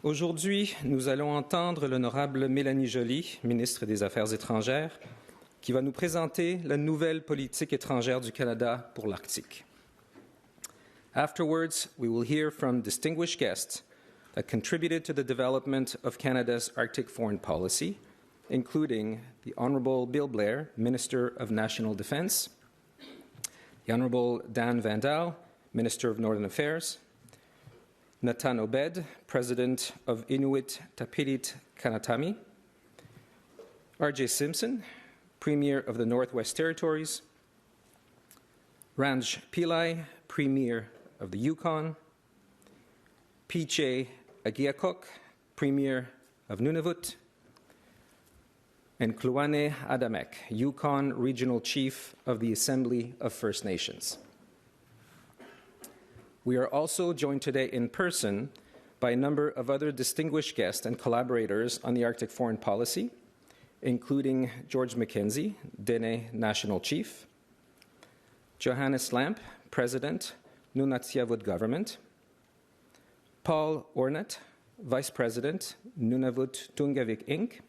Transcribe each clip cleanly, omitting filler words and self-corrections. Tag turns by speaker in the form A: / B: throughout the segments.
A: Aujourd'hui, nous allons entendre l'honorable Mélanie Joly, ministre des Affaires étrangères, qui va nous présenter la nouvelle politique étrangère du Canada pour l'Arctique. Afterwards, we will hear from distinguished guests that contributed to the development of Canada's Arctic foreign policy, including the Honourable Bill Blair, Minister of National Defence, the Honourable Dan Vandal, Minister of Northern Affairs, Natan Obed, President of Inuit Tapiriit Kanatami, R.J. Simpson, Premier of the Northwest Territories, Ranj Pillai, Premier of the Yukon, Akeeagok, Premier of Nunavut, and Kluane Adamek, Yukon Regional Chief of the Assembly of First Nations. We are also joined today in person by a number of other distinguished guests and collaborators on the Arctic foreign policy, including George McKenzie, Dene National Chief, Johannes Lamp, President, Nunavut Government, Paul Ornett, Vice President, Nunavut Tungavik Inc.,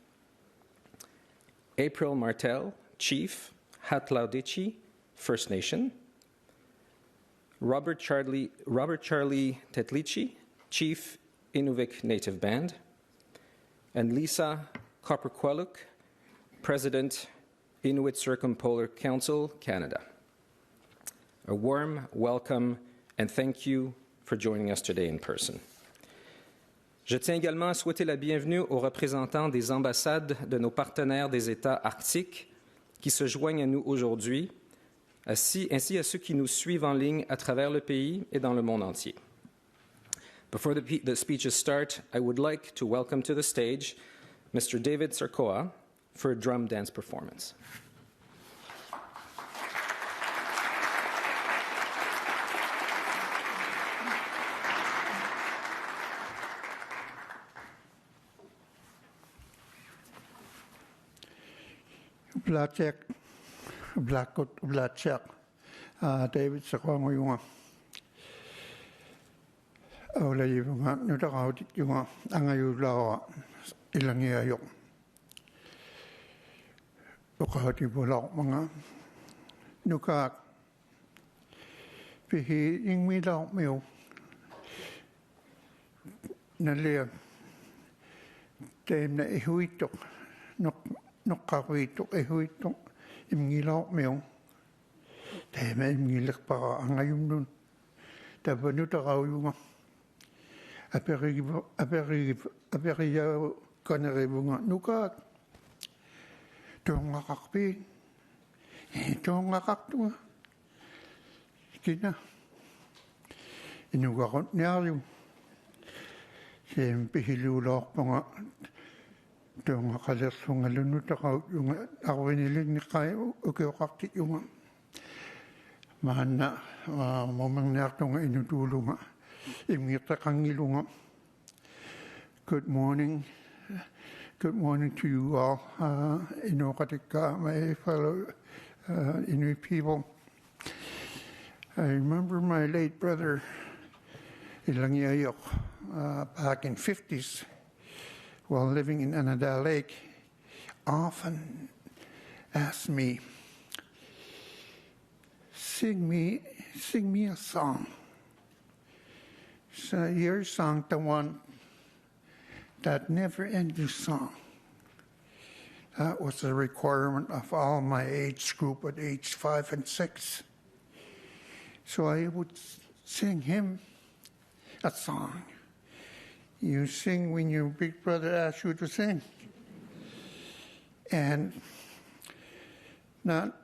A: April Martel, Chief, Hatlaudichi First Nation, Robert Charlie Tetlichi, Chief, Inuvik Native Band, and Lisa Copperqueluk, President, Inuit Circumpolar Council, Canada. A warm welcome and thank you for joining us today in person. Je tiens également à souhaiter la bienvenue aux représentants des ambassades de nos partenaires des États arctiques qui se joignent à nous aujourd'hui, ainsi à ceux qui nous suivent en ligne à travers le pays et dans le monde entier. Before the speeches start, I would like to welcome to the stage Mr. David Sarkoa for a drum dance performance.
B: David Sarkoa yunga awla yunga nutakaw yunga angayulawa ilangia yok ukahati bulak mga nukak pihi ing milaw mew nalia tem na ihuitok nukakwitok ihuitok imngilaw mew Tema imngilak pa angayum nun. Tapos nutakaw yung aperiya kanaribo nga nukak. Tunga kakpi. Tunga kaktunga. Kina. Inugakot niya yung siyempre hilulak pa nga. Tunga kalasong alunutakaw yung ako inilig ni kayo. Ukiokakti yung Mahana momang nertonga inutulunga imita kangilunga. Good morning to you all, Inukatika, my fellow Inuit people. I remember my late brother Akeeagok back in 50s while living in Anada Lake often asked me, Sing me a song. So your song, the one that never-ending song. That was a requirement of all my age group at age 5 and 6. So I would sing him a song. You sing when your big brother asks you to sing. And not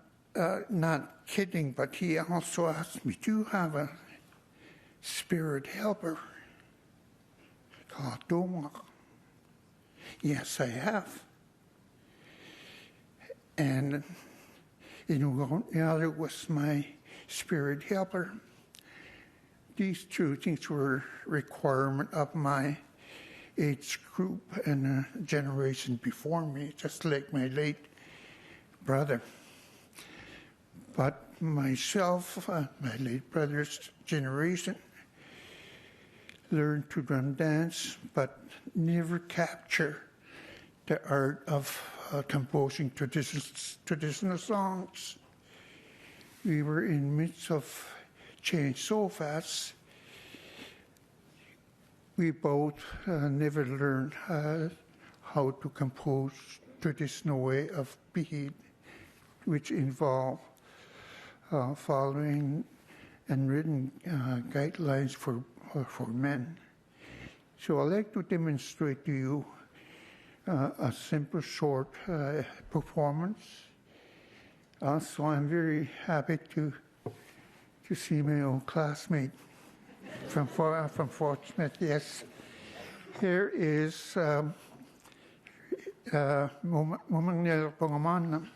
B: kidding, but he also asked me, do you have a spirit helper? Yes, I have. And Inuit was my spirit helper. These two things were requirement of my age group and a generation before me, just like my late brother. But myself, my late brother's generation, learned to drum dance, but never capture the art of composing traditional songs. We were in the midst of change so fast. We both never learned how to compose traditional way of beat, which involve following and written guidelines for men. So I'd like to demonstrate to you a simple, short performance. So I'm very happy to see my old classmate from Fort Smith. Yes, here is Mumangnel Pongaman.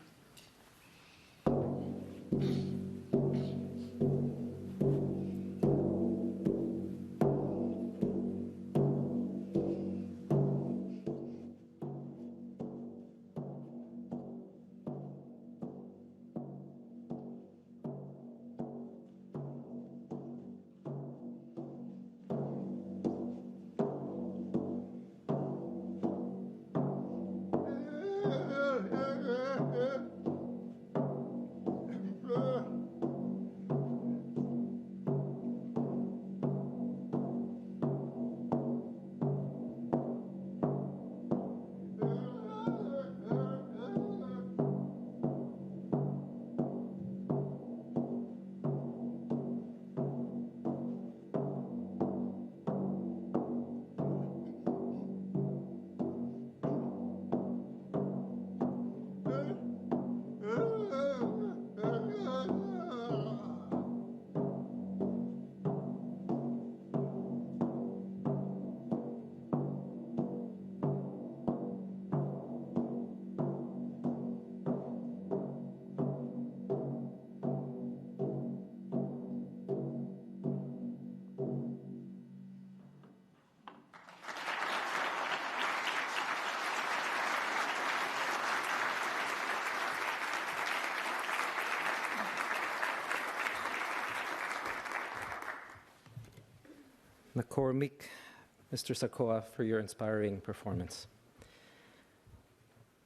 A: Nakormik, Mr. Sakoa, for your inspiring performance.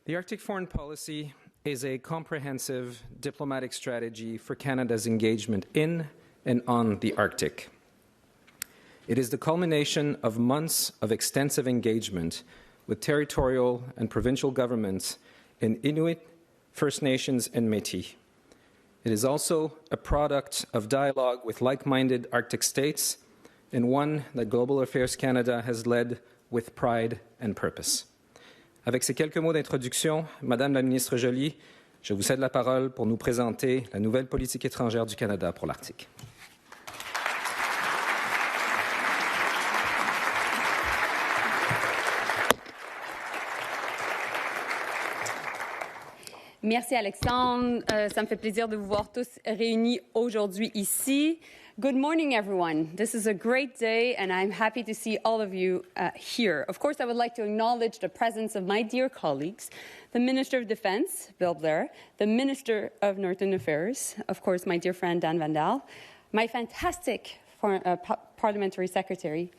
A: The Arctic foreign policy is a comprehensive diplomatic strategy for Canada's engagement in and on the Arctic. It is the culmination of months of extensive engagement with territorial and provincial governments in Inuit, First Nations, and Métis. It is also a product of dialogue with like-minded Arctic states, and one that Global Affairs Canada has led with pride and purpose. Avec ces quelques mots d'introduction, Madame la Ministre Joly, je vous cède la parole pour nous présenter la nouvelle politique étrangère du Canada pour l'Arctique.
C: Merci Alexandre, ça me fait plaisir de vous voir tous réunis aujourd'hui ici. Good morning, everyone. This is a great day, and I'm happy to see all of you here. Of course, I would like to acknowledge the presence of my dear colleagues, the Minister of Defense, Bill Blair, the Minister of Northern Affairs, of course, my dear friend Dan Vandal, my fantastic Parliamentary Secretary,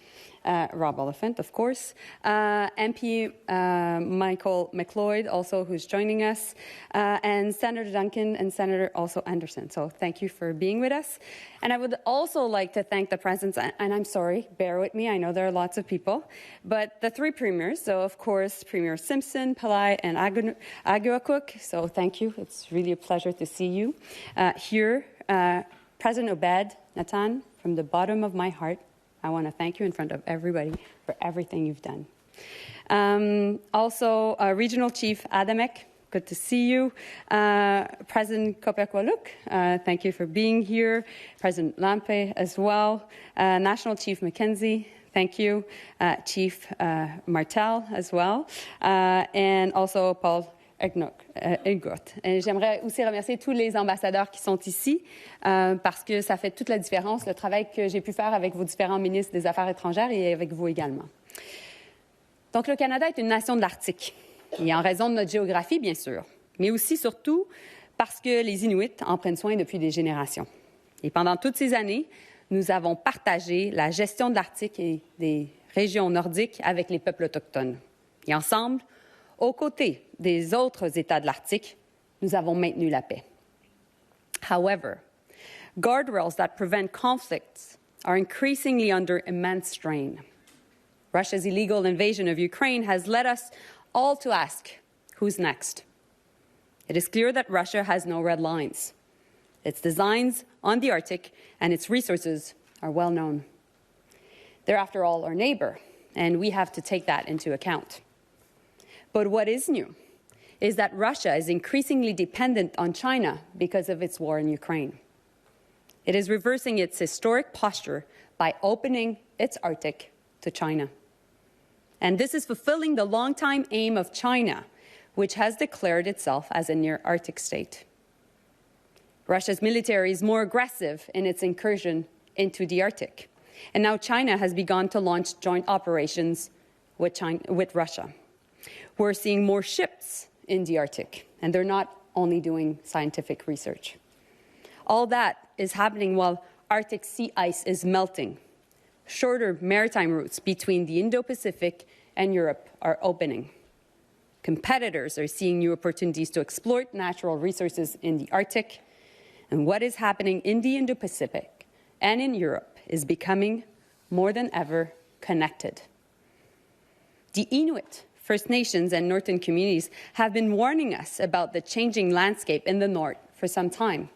C: Rob Oliphant, of course, MP Michael McLeod, also who's joining us, and Senator Duncan and Senator also Anderson. So thank you for being with us. And I would also like to thank the presence, and I'm sorry, bear with me, I know there are lots of people, but the three premiers, so of course, Premier Simpson, Pillai, and Akeeagok. So thank you. It's really a pleasure to see you here. President Obed, Natan, from the bottom of my heart, I want to thank you in front of everybody for everything you've done. Also, Regional Chief Adamek, good to see you. President Akeeagok, thank you for being here. President Lampe as well. National Chief Mackenzie, thank you. Chief Martel as well. And also Paul Et j'aimerais aussi remercier tous les ambassadeurs qui sont ici parce que ça fait toute la différence, le travail que j'ai pu faire avec vos différents ministres des Affaires étrangères et avec vous également. Donc, le Canada est une nation de l'Arctique, et en raison de notre géographie, bien sûr, mais aussi, surtout, parce que les Inuits en prennent soin depuis des générations. Et pendant toutes ces années, nous avons partagé la gestion de l'Arctique et des régions nordiques avec les peuples autochtones. Et ensemble, aux côtés des autres États de l'Arctique, nous avons maintenu la paix. However, guardrails that prevent conflicts are increasingly under immense strain. Russia's illegal invasion of Ukraine has led us all to ask, who's next? It is clear that Russia has no red lines. Its designs on the Arctic and its resources are well known. They're, after all, our neighbor, and we have to take that into account. But what is new is that Russia is increasingly dependent on China because of its war in Ukraine. It is reversing its historic posture by opening its Arctic to China. And this is fulfilling the long-time aim of China, which has declared itself as a near-Arctic state. Russia's military is more aggressive in its incursion into the Arctic. And now China has begun to launch joint operations with Russia. We're seeing more ships in the Arctic, and they're not only doing scientific research. All that is happening while Arctic sea ice is melting. Shorter maritime routes between the Indo-Pacific and Europe are opening. Competitors are seeing new opportunities to exploit natural resources in the Arctic. And what is happening in the Indo-Pacific and in Europe is becoming more than ever connected. The Inuit, First Nations and Northern communities have been warning us about the changing landscape in the North for some time.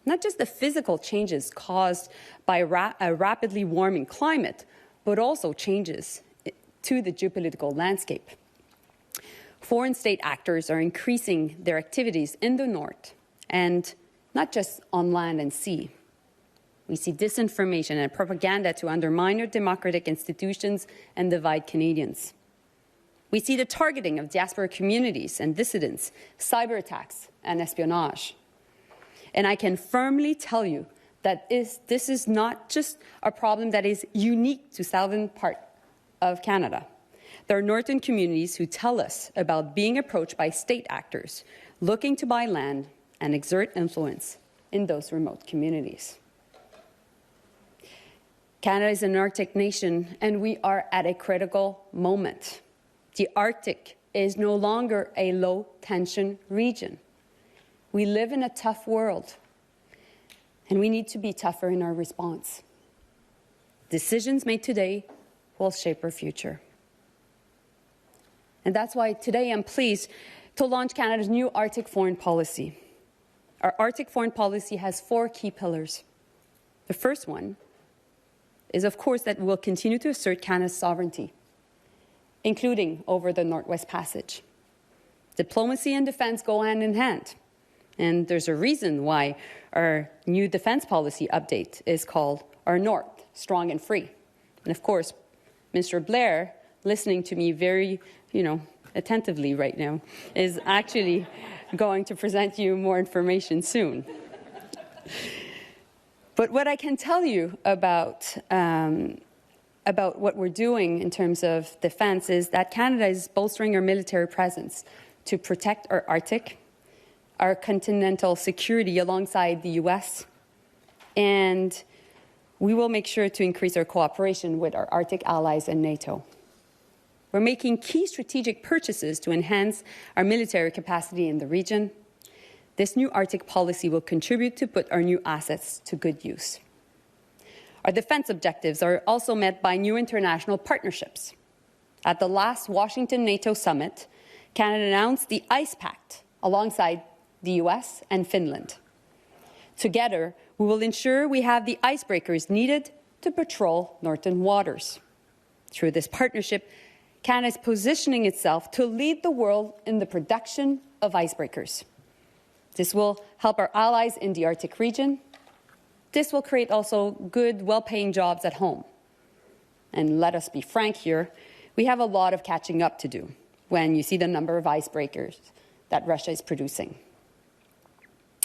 C: Not just the physical changes caused by a rapidly warming climate, but also changes to the geopolitical landscape. Foreign state actors are increasing their activities in the North, and not just on land and sea. We see disinformation and propaganda to undermine our democratic institutions and divide Canadians. We see the targeting of diaspora communities and dissidents, cyber attacks, and espionage. And I can firmly tell you that this is not just a problem that is unique to southern part of Canada. There are northern communities who tell us about being approached by state actors looking to buy land and exert influence in those remote communities. Canada is an Arctic nation, and we are at a critical moment. The Arctic is no longer a low-tension region. We live in a tough world, and we need to be tougher in our response. Decisions made today will shape our future. And that's why today I'm pleased to launch Canada's new Arctic foreign policy. Our Arctic foreign policy has 4 key pillars. The first one is, of course, that we'll continue to assert Canada's sovereignty, including over the Northwest Passage. Diplomacy and defense go hand in hand, and there's a reason why our new defense policy update is called Our North, Strong and Free. And of course, Mr. Blair, listening to me very, attentively right now, is actually going to present you more information soon. But what I can tell you about what we're doing in terms of defense is that Canada is bolstering our military presence to protect our Arctic, our continental security alongside the U.S., and we will make sure to increase our cooperation with our Arctic allies and NATO. We're making key strategic purchases to enhance our military capacity in the region. This new Arctic policy will contribute to put our new assets to good use. Our defense objectives are also met by new international partnerships. At the last Washington NATO summit, Canada announced the Ice Pact alongside the US and Finland. Together, we will ensure we have the icebreakers needed to patrol northern waters. Through this partnership, Canada is positioning itself to lead the world in the production of icebreakers. This will help our allies in the Arctic region. This will create also good, well-paying jobs at home. And let us be frank here, we have a lot of catching up to do when you see the number of icebreakers that Russia is producing.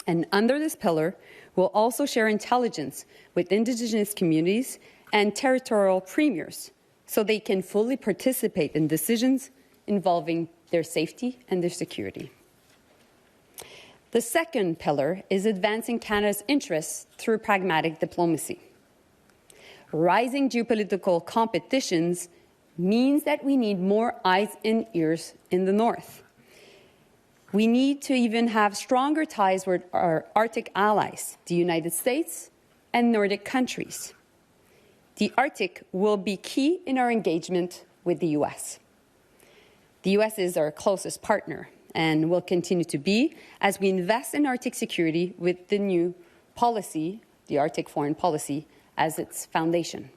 C: And under this pillar, we'll also share intelligence with Indigenous communities and territorial premiers so they can fully participate in decisions involving their safety and their security. The second pillar is advancing Canada's interests through pragmatic diplomacy. rising geopolitical competitions means that we need more eyes and ears in the North. We need to even have stronger ties with our Arctic allies, the United States and Nordic countries. The Arctic will be key in our engagement with the U.S. The U.S. is our closest partner and will continue to be as we invest in Arctic security with the new policy, the Arctic Foreign Policy, as its foundation.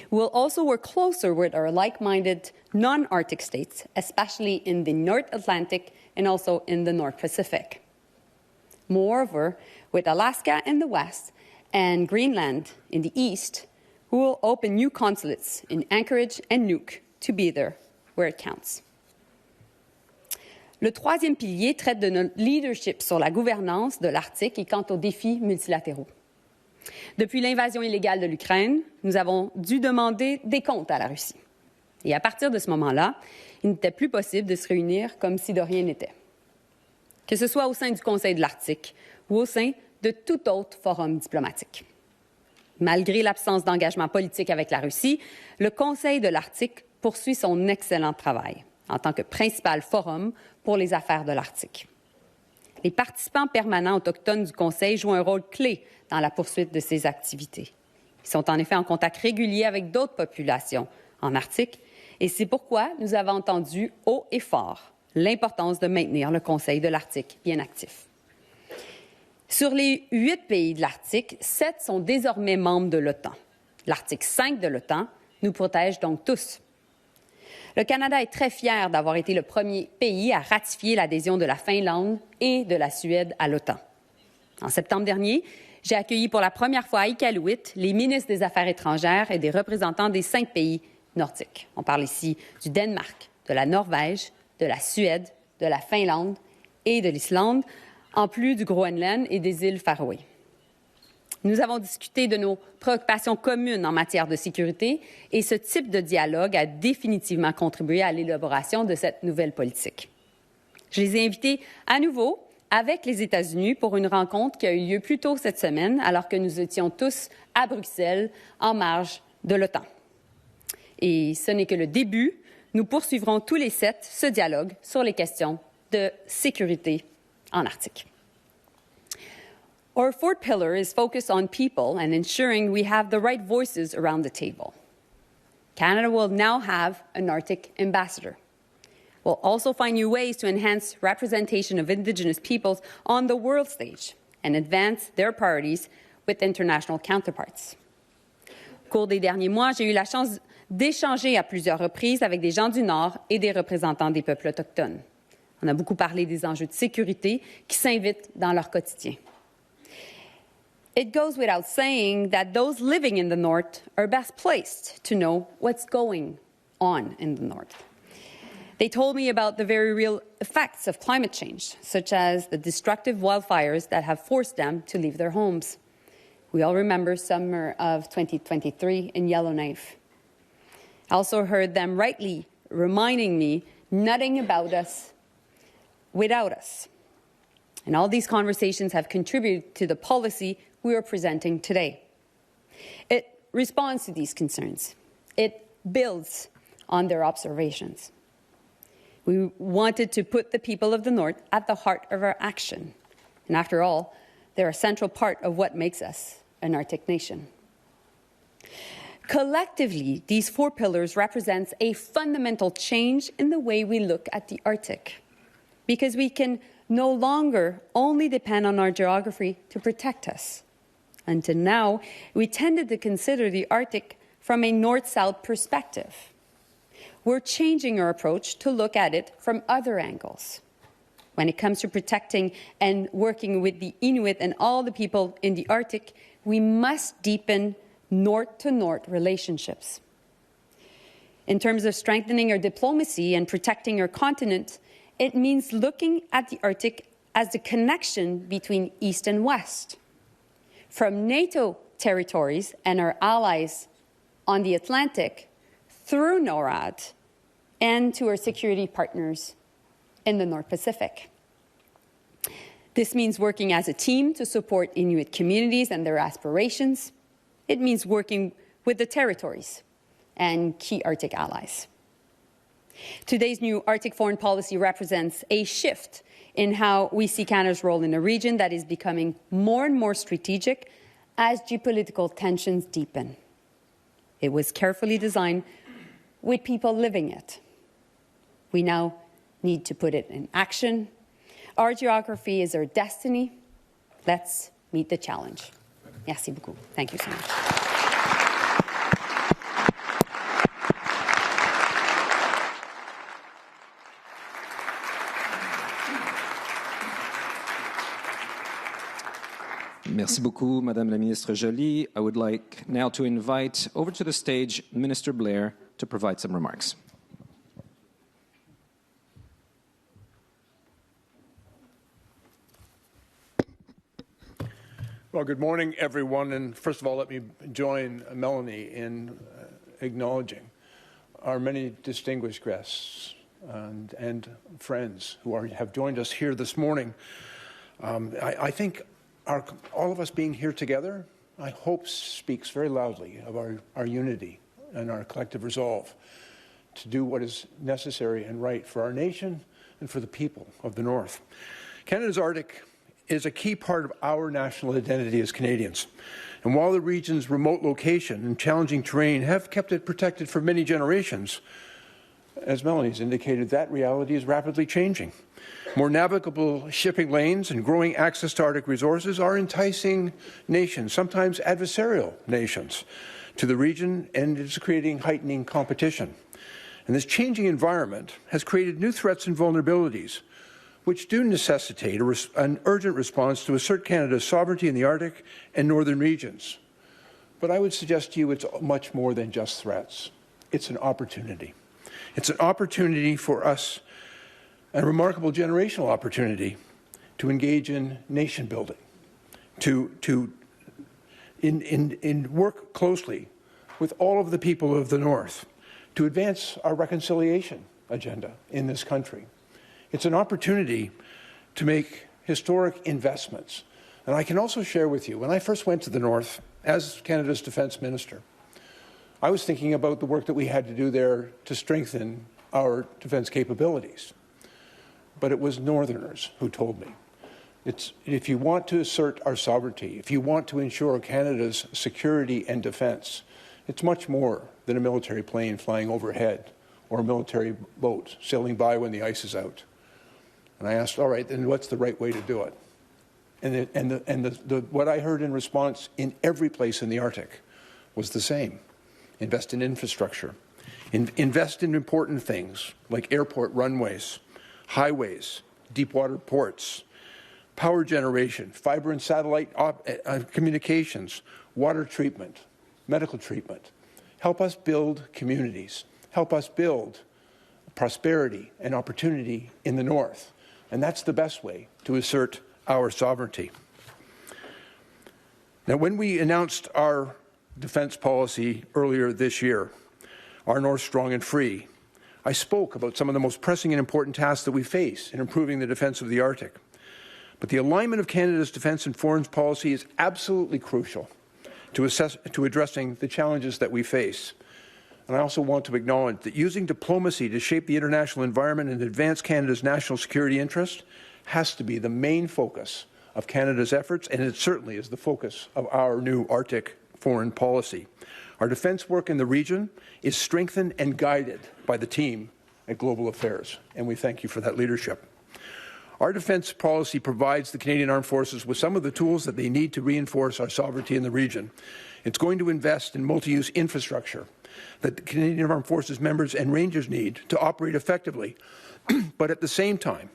C: We'll also work closer with our like-minded non-Arctic states, especially in the North Atlantic and also in the North Pacific. Moreover, with Alaska in the west and Greenland in the east, we will open new consulates in Anchorage and Nuuk to be there where it counts. Le troisième pilier traite de notre leadership sur la gouvernance de l'Arctique et quant aux défis multilatéraux. Depuis l'invasion illégale de l'Ukraine, nous avons dû demander des comptes à la Russie. Et à partir de ce moment-là, il n'était plus possible de se réunir comme si de rien n'était. Que ce soit au sein du Conseil de l'Arctique ou au sein de tout autre forum diplomatique. Malgré l'absence d'engagement politique avec la Russie, le Conseil de l'Arctique poursuit son excellent travail en tant que principal forum pour les affaires de l'Arctique. Les participants permanents autochtones du Conseil jouent un rôle clé dans la poursuite de ces activités. Ils sont en effet en contact régulier avec d'autres populations en Arctique et c'est pourquoi nous avons entendu haut et fort l'importance de maintenir le Conseil de l'Arctique bien actif. Sur les 8 pays de l'Arctique, 7 sont désormais membres de l'OTAN. L'article 5 de l'OTAN nous protège donc tous. Le Canada est très fier d'avoir été le premier pays à ratifier l'adhésion de la Finlande et de la Suède à l'OTAN. En septembre dernier, j'ai accueilli pour la première fois à Iqaluit les ministres des Affaires étrangères et des représentants des 5 pays nordiques. On parle ici du Danemark, de la Norvège, de la Suède, de la Finlande et de l'Islande, en plus du Groenland et des îles Faroé. Nous avons discuté de nos préoccupations communes en matière de sécurité et ce type de dialogue a définitivement contribué à l'élaboration de cette nouvelle politique. Je les ai invités à nouveau avec les États-Unis pour une rencontre qui a eu lieu plus tôt cette semaine alors que nous étions tous à Bruxelles en marge de l'OTAN. Et ce n'est que le début. Nous poursuivrons tous les 7 ce dialogue sur les questions de sécurité en Arctique. Our fourth pillar is focused on people and ensuring we have the right voices around the table. Canada will now have an Arctic ambassador. We'll also find new ways to enhance representation of Indigenous peoples on the world stage and advance their priorities with international counterparts. Au cours des derniers mois, j'ai eu la chance d'échanger à plusieurs reprises avec des gens du Nord et des représentants des peuples autochtones. On a beaucoup parlé des enjeux de sécurité qui s'invitent dans leur quotidien. It goes without saying that those living in the North are best placed to know what's going on in the North. They told me about the very real effects of climate change, such as the destructive wildfires that have forced them to leave their homes. We all remember summer of 2023 in Yellowknife. I also heard them rightly reminding me nothing about us without us. And all these conversations have contributed to the policy we are presenting today. It responds to these concerns. It builds on their observations. We wanted to put the people of the North at the heart of our action. And after all, they're a central part of what makes us an Arctic nation. Collectively, these 4 pillars represent a fundamental change in the way we look at the Arctic, because we can no longer only depend on our geography to protect us. Until now, we tended to consider the Arctic from a north-south perspective. We're changing our approach to look at it from other angles. When it comes to protecting and working with the Inuit and all the people in the Arctic, we must deepen north-to-north relationships. In terms of strengthening our diplomacy and protecting our continent, it means looking at the Arctic as the connection between East and West. From NATO territories and our allies on the Atlantic through NORAD and to our security partners in the North Pacific. This means working as a team to support Inuit communities and their aspirations, It means working with the territories and key Arctic allies. Today's new Arctic foreign policy represents a shift in how we see Canada's role in a region that is becoming more and more strategic as geopolitical tensions deepen. It was carefully designed with people living it. We now need to put it in action. Our geography is our destiny. Let's meet the challenge. Merci beaucoup. Thank you so much.
A: Merci beaucoup, Madame la Ministre Joly. I would like now to invite over to the stage Minister Blair to provide some remarks.
D: Well, good morning, everyone. And first of all, let me join Melanie in acknowledging our many distinguished guests and friends who have joined us here this morning. I think all of us being here together, I hope, speaks very loudly of our unity and our collective resolve to do what is necessary and right for our nation and for the people of the North. Canada's Arctic is a key part of our national identity as Canadians. And while the region's remote location and challenging terrain have kept it protected for many generations, as Melanie's indicated, that reality is rapidly changing. More navigable shipping lanes and growing access to Arctic resources are enticing nations, sometimes adversarial nations, to the region, and it's creating heightening competition. And this changing environment has created new threats and vulnerabilities, which do necessitate an urgent response to assert Canada's sovereignty in the Arctic and northern regions. But I would suggest to you it's much more than just threats. It's an opportunity. It's an opportunity for us, a remarkable generational opportunity, to engage in nation building, to work closely with all of the people of the North, to advance our reconciliation agenda in this country. It's an opportunity to make historic investments. And I can also share with you, when I first went to the North as Canada's Defence Minister, I was thinking about the work that we had to do there to strengthen our defence capabilities. But it was Northerners who told me, if you want to assert our sovereignty, if you want to ensure Canada's security and defence, it's much more than a military plane flying overhead or a military boat sailing by when the ice is out. And I asked, all right, then what's the right way to do it? And what I heard in response in every place in the Arctic was the same. Invest in infrastructure. Invest in important things like airport runways, highways, deep water ports, power generation, fiber and satellite communications, water treatment, medical treatment. Help us build communities. Help us build prosperity and opportunity in the North. And that's the best way to assert our sovereignty. Now, when we announced our defense policy earlier this year, our North Strong and Free, I spoke about some of the most pressing and important tasks that we face in improving the defense of the Arctic. But the alignment of Canada's defense and foreign policy is absolutely crucial to addressing the challenges that we face. And I also want to acknowledge that using diplomacy to shape the international environment and advance Canada's national security interest has to be the main focus of Canada's efforts, and it certainly is the focus of our new Arctic foreign policy. Our defence work in the region is strengthened and guided by the team at Global Affairs, and we thank you for that leadership. Our defence policy provides the Canadian Armed Forces with some of the tools that they need to reinforce our sovereignty in the region. It's going to invest in multi-use infrastructure that the Canadian Armed Forces members and Rangers need to operate effectively. But at the same time,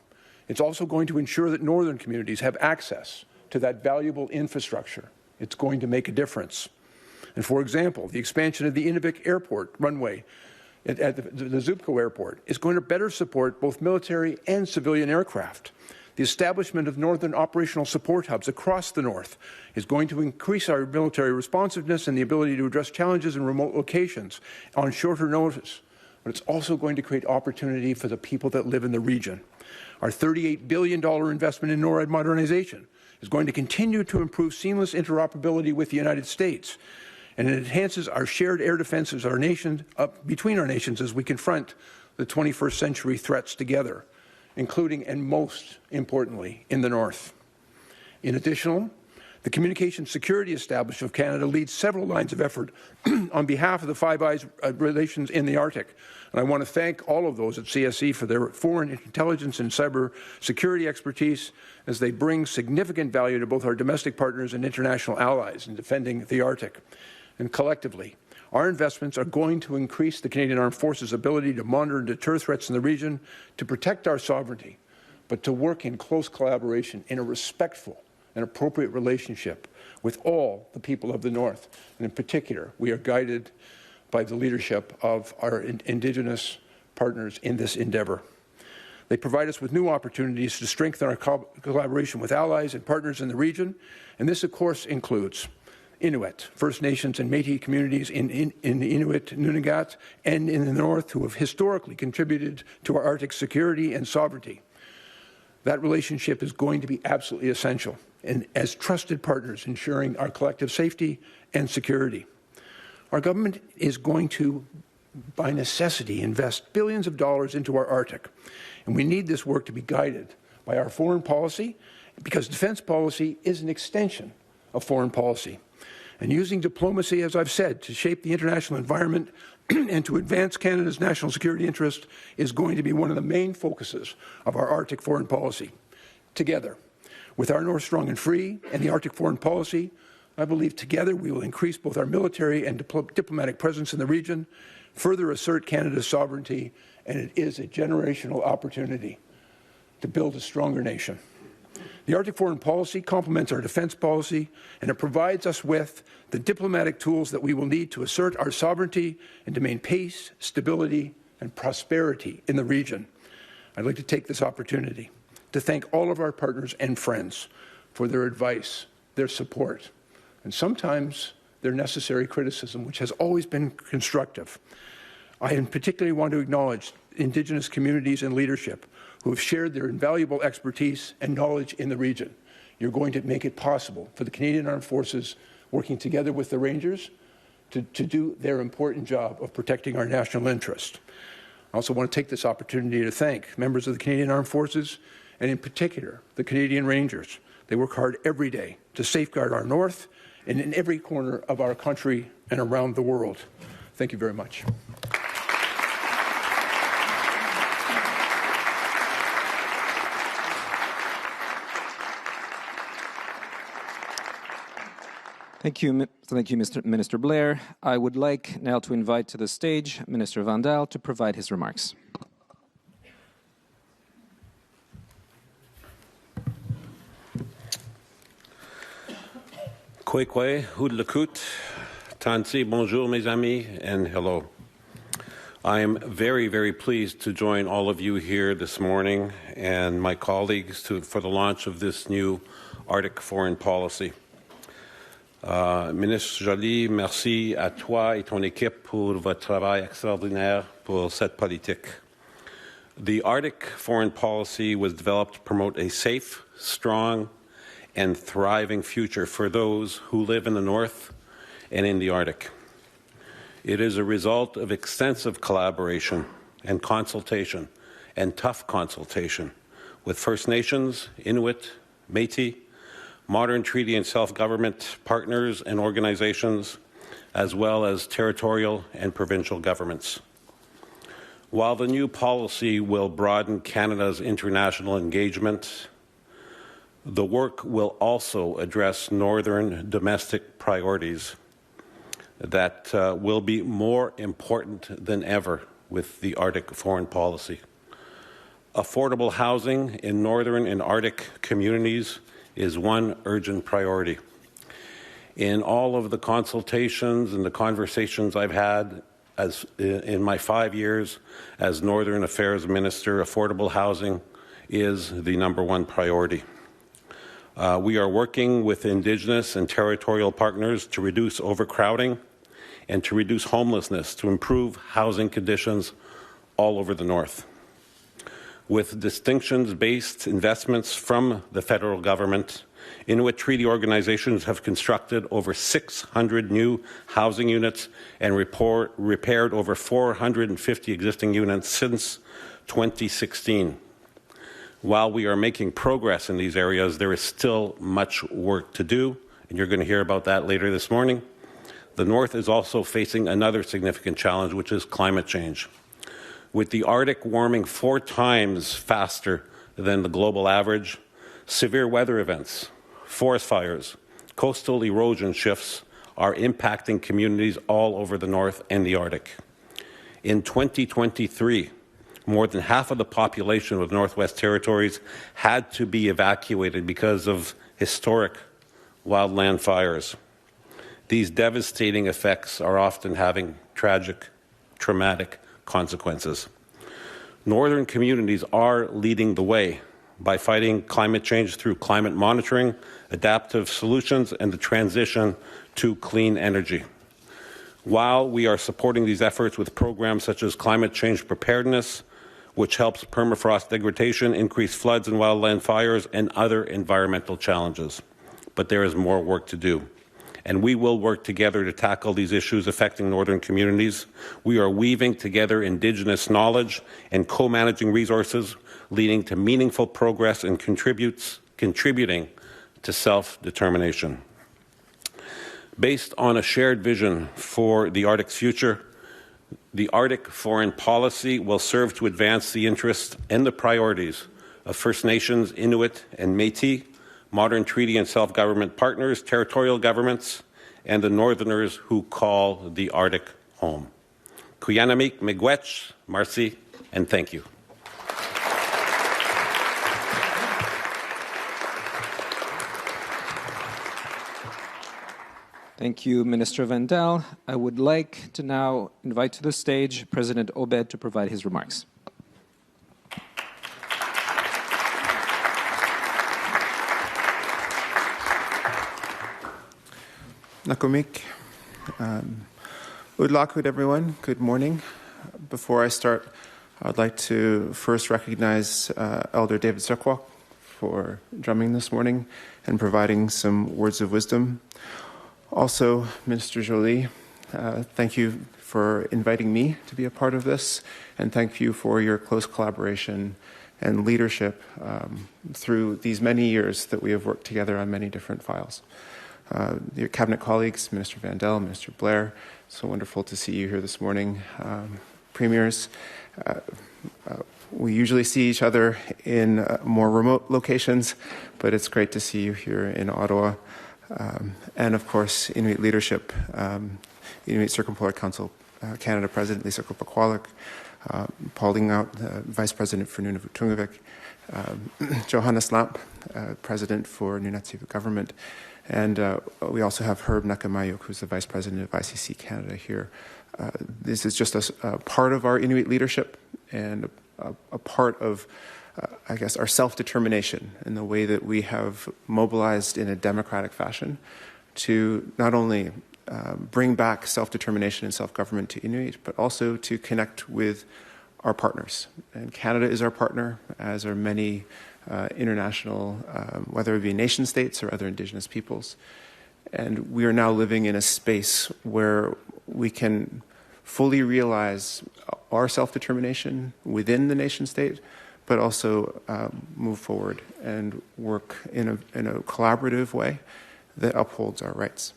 D: it's also going to ensure that northern communities have access to that valuable infrastructure. It's going to make a difference. And for example, the expansion of the Inuit Airport runway at the Zupko Airport is going to better support both military and civilian aircraft. The establishment of northern operational support hubs across the North is going to increase our military responsiveness and the ability to address challenges in remote locations on shorter notice. But it's also going to create opportunity for the people that live in the region. Our $38 billion investment in NORAD modernization is going to continue to improve seamless interoperability with the United States. and it enhances our shared air defenses between our nations as we confront the 21st century threats together, including and most importantly in the North. In addition, the Communications Security Establishment of Canada leads several lines of effort on behalf of the Five Eyes relations in the Arctic. And I want to thank all of those at CSE for their foreign intelligence and cyber security expertise as they bring significant value to both our domestic partners and international allies in defending the Arctic. And collectively, our investments are going to increase the Canadian Armed Forces' ability to monitor and deter threats in the region, to protect our sovereignty, but to work in close collaboration in a respectful and appropriate relationship with all the people of the North. And in particular, we are guided by the leadership of our Indigenous partners in this endeavour. They provide us with new opportunities to strengthen our collaboration with allies and partners in the region, and this, of course, includes Inuit, First Nations and Métis communities in the Inuit Nunavut and in the North who have historically contributed to our Arctic security and sovereignty. That relationship is going to be absolutely essential, and as trusted partners ensuring our collective safety and security. Our government is going to, by necessity, invest billions of dollars into our Arctic, and we need this work to be guided by our foreign policy, because defence policy is an extension of foreign policy. And using diplomacy, as I've said, to shape the international environment and to advance Canada's national security interest is going to be one of the main focuses of our Arctic foreign policy. Together, with our North Strong and Free and the Arctic foreign policy, I believe together we will increase both our military and diplomatic presence in the region, further assert Canada's sovereignty, and it is a generational opportunity to build a stronger nation. The Arctic foreign policy complements our defence policy, and it provides us with the diplomatic tools that we will need to assert our sovereignty and to maintain peace, stability, and prosperity in the region. I'd like to take this opportunity to thank all of our partners and friends for their advice, their support, and sometimes their necessary criticism, which has always been constructive. I particularly want to acknowledge Indigenous communities and leadership who have shared their invaluable expertise and knowledge in the region. You're going to make it possible for the Canadian Armed Forces, working together with the Rangers, to do their important job of protecting our national interest. I also want to take this opportunity to thank members of the Canadian Armed Forces, and in particular, the Canadian Rangers. They work hard every day to safeguard our North and in every corner of our country and around the world. Thank you very much.
A: Thank you, Mr. Minister Blair. I would like now to invite to the stage Minister Vandal to provide his remarks.
E: Kwekwe, Houdlakut, Tansi, bonjour mes amis, and hello. I am very, very pleased to join all of you here this morning and my colleagues for the launch of this new Arctic foreign policy. Ministre Joly, merci à toi et ton équipe pour votre travail extraordinaire pour cette politique. The Arctic foreign policy was developed to promote a safe, strong, and thriving future for those who live in the North and in the Arctic. It is a result of extensive collaboration and consultation, and tough consultation, with First Nations, Inuit, Métis, modern treaty and self-government partners and organizations, as well as territorial and provincial governments. While the new policy will broaden Canada's international engagement, the work will also address northern domestic priorities that will be more important than ever with the Arctic foreign policy. Affordable housing in northern and Arctic communities is one urgent priority. In all of the consultations and the conversations I've had in my 5 years as Northern Affairs Minister, affordable housing is the #1 priority. We are working with Indigenous and territorial partners to reduce overcrowding and to reduce homelessness, to improve housing conditions all over the North. With distinctions-based investments from the federal government Inuit treaty organizations have constructed over 600 new housing units and repaired over 450 existing units since 2016. While we are making progress in these areas, there is still much work to do, and you're going to hear about that later this morning. The North is also facing another significant challenge, which is climate change. With the Arctic warming 4 times faster than the global average, severe weather events, forest fires, coastal erosion shifts are impacting communities all over the North and the Arctic. In 2023, more than half of the population of Northwest Territories had to be evacuated because of historic wildland fires. These devastating effects are often having tragic, traumatic consequences. Northern communities are leading the way by fighting climate change through climate monitoring, adaptive solutions, and the transition to clean energy. While we are supporting these efforts with programs such as climate change preparedness, which helps permafrost degradation, increase floods and wildland fires, and other environmental challenges. But there is more work to do. And we will work together to tackle these issues affecting Northern communities. We are weaving together Indigenous knowledge and co-managing resources, leading to meaningful progress and contributing to self-determination. Based on a shared vision for the Arctic's future, the Arctic foreign policy will serve to advance the interests and the priorities of First Nations, Inuit, and Métis, modern treaty and self-government partners, territorial governments, and the Northerners who call the Arctic home. Kuyanamik, Miigwech, Marcy, and thank you.
A: Thank you, Minister Vandal. I would like to now invite to the stage President Obed to provide his remarks.
F: Nakumik. Udlakud, everyone. Good morning. Before I start, I'd like to first recognize Elder David Sekwok for drumming this morning and providing some words of wisdom. Also, Minister Joly, thank you for inviting me to be a part of this, and thank you for your close collaboration and leadership through these many years that we have worked together on many different files. Your cabinet colleagues, Minister Vandal, Minister Blair, so wonderful to see you here this morning. Premiers, we usually see each other in more remote locations, but it's great to see you here in Ottawa. And of course, Inuit leadership, Inuit Circumpolar Council Canada President Lisa Kopakwaluk, Paul Lingout, Vice President for Nunavut Tungavik, Johannes Lamp, President for Nunavut Government, and we also have Herb Nakamayuk, who's the Vice President of ICC Canada here. This is just a part of our Inuit leadership and a part of I guess, our self-determination in the way that we have mobilized in a democratic fashion to not only bring back self-determination and self-government to Inuit, but also to connect with our partners. And Canada is our partner, as are many international, whether it be nation states or other Indigenous peoples. And we are now living in a space where we can fully realize our self-determination within the nation state, but also move forward and work in a collaborative way that upholds our rights.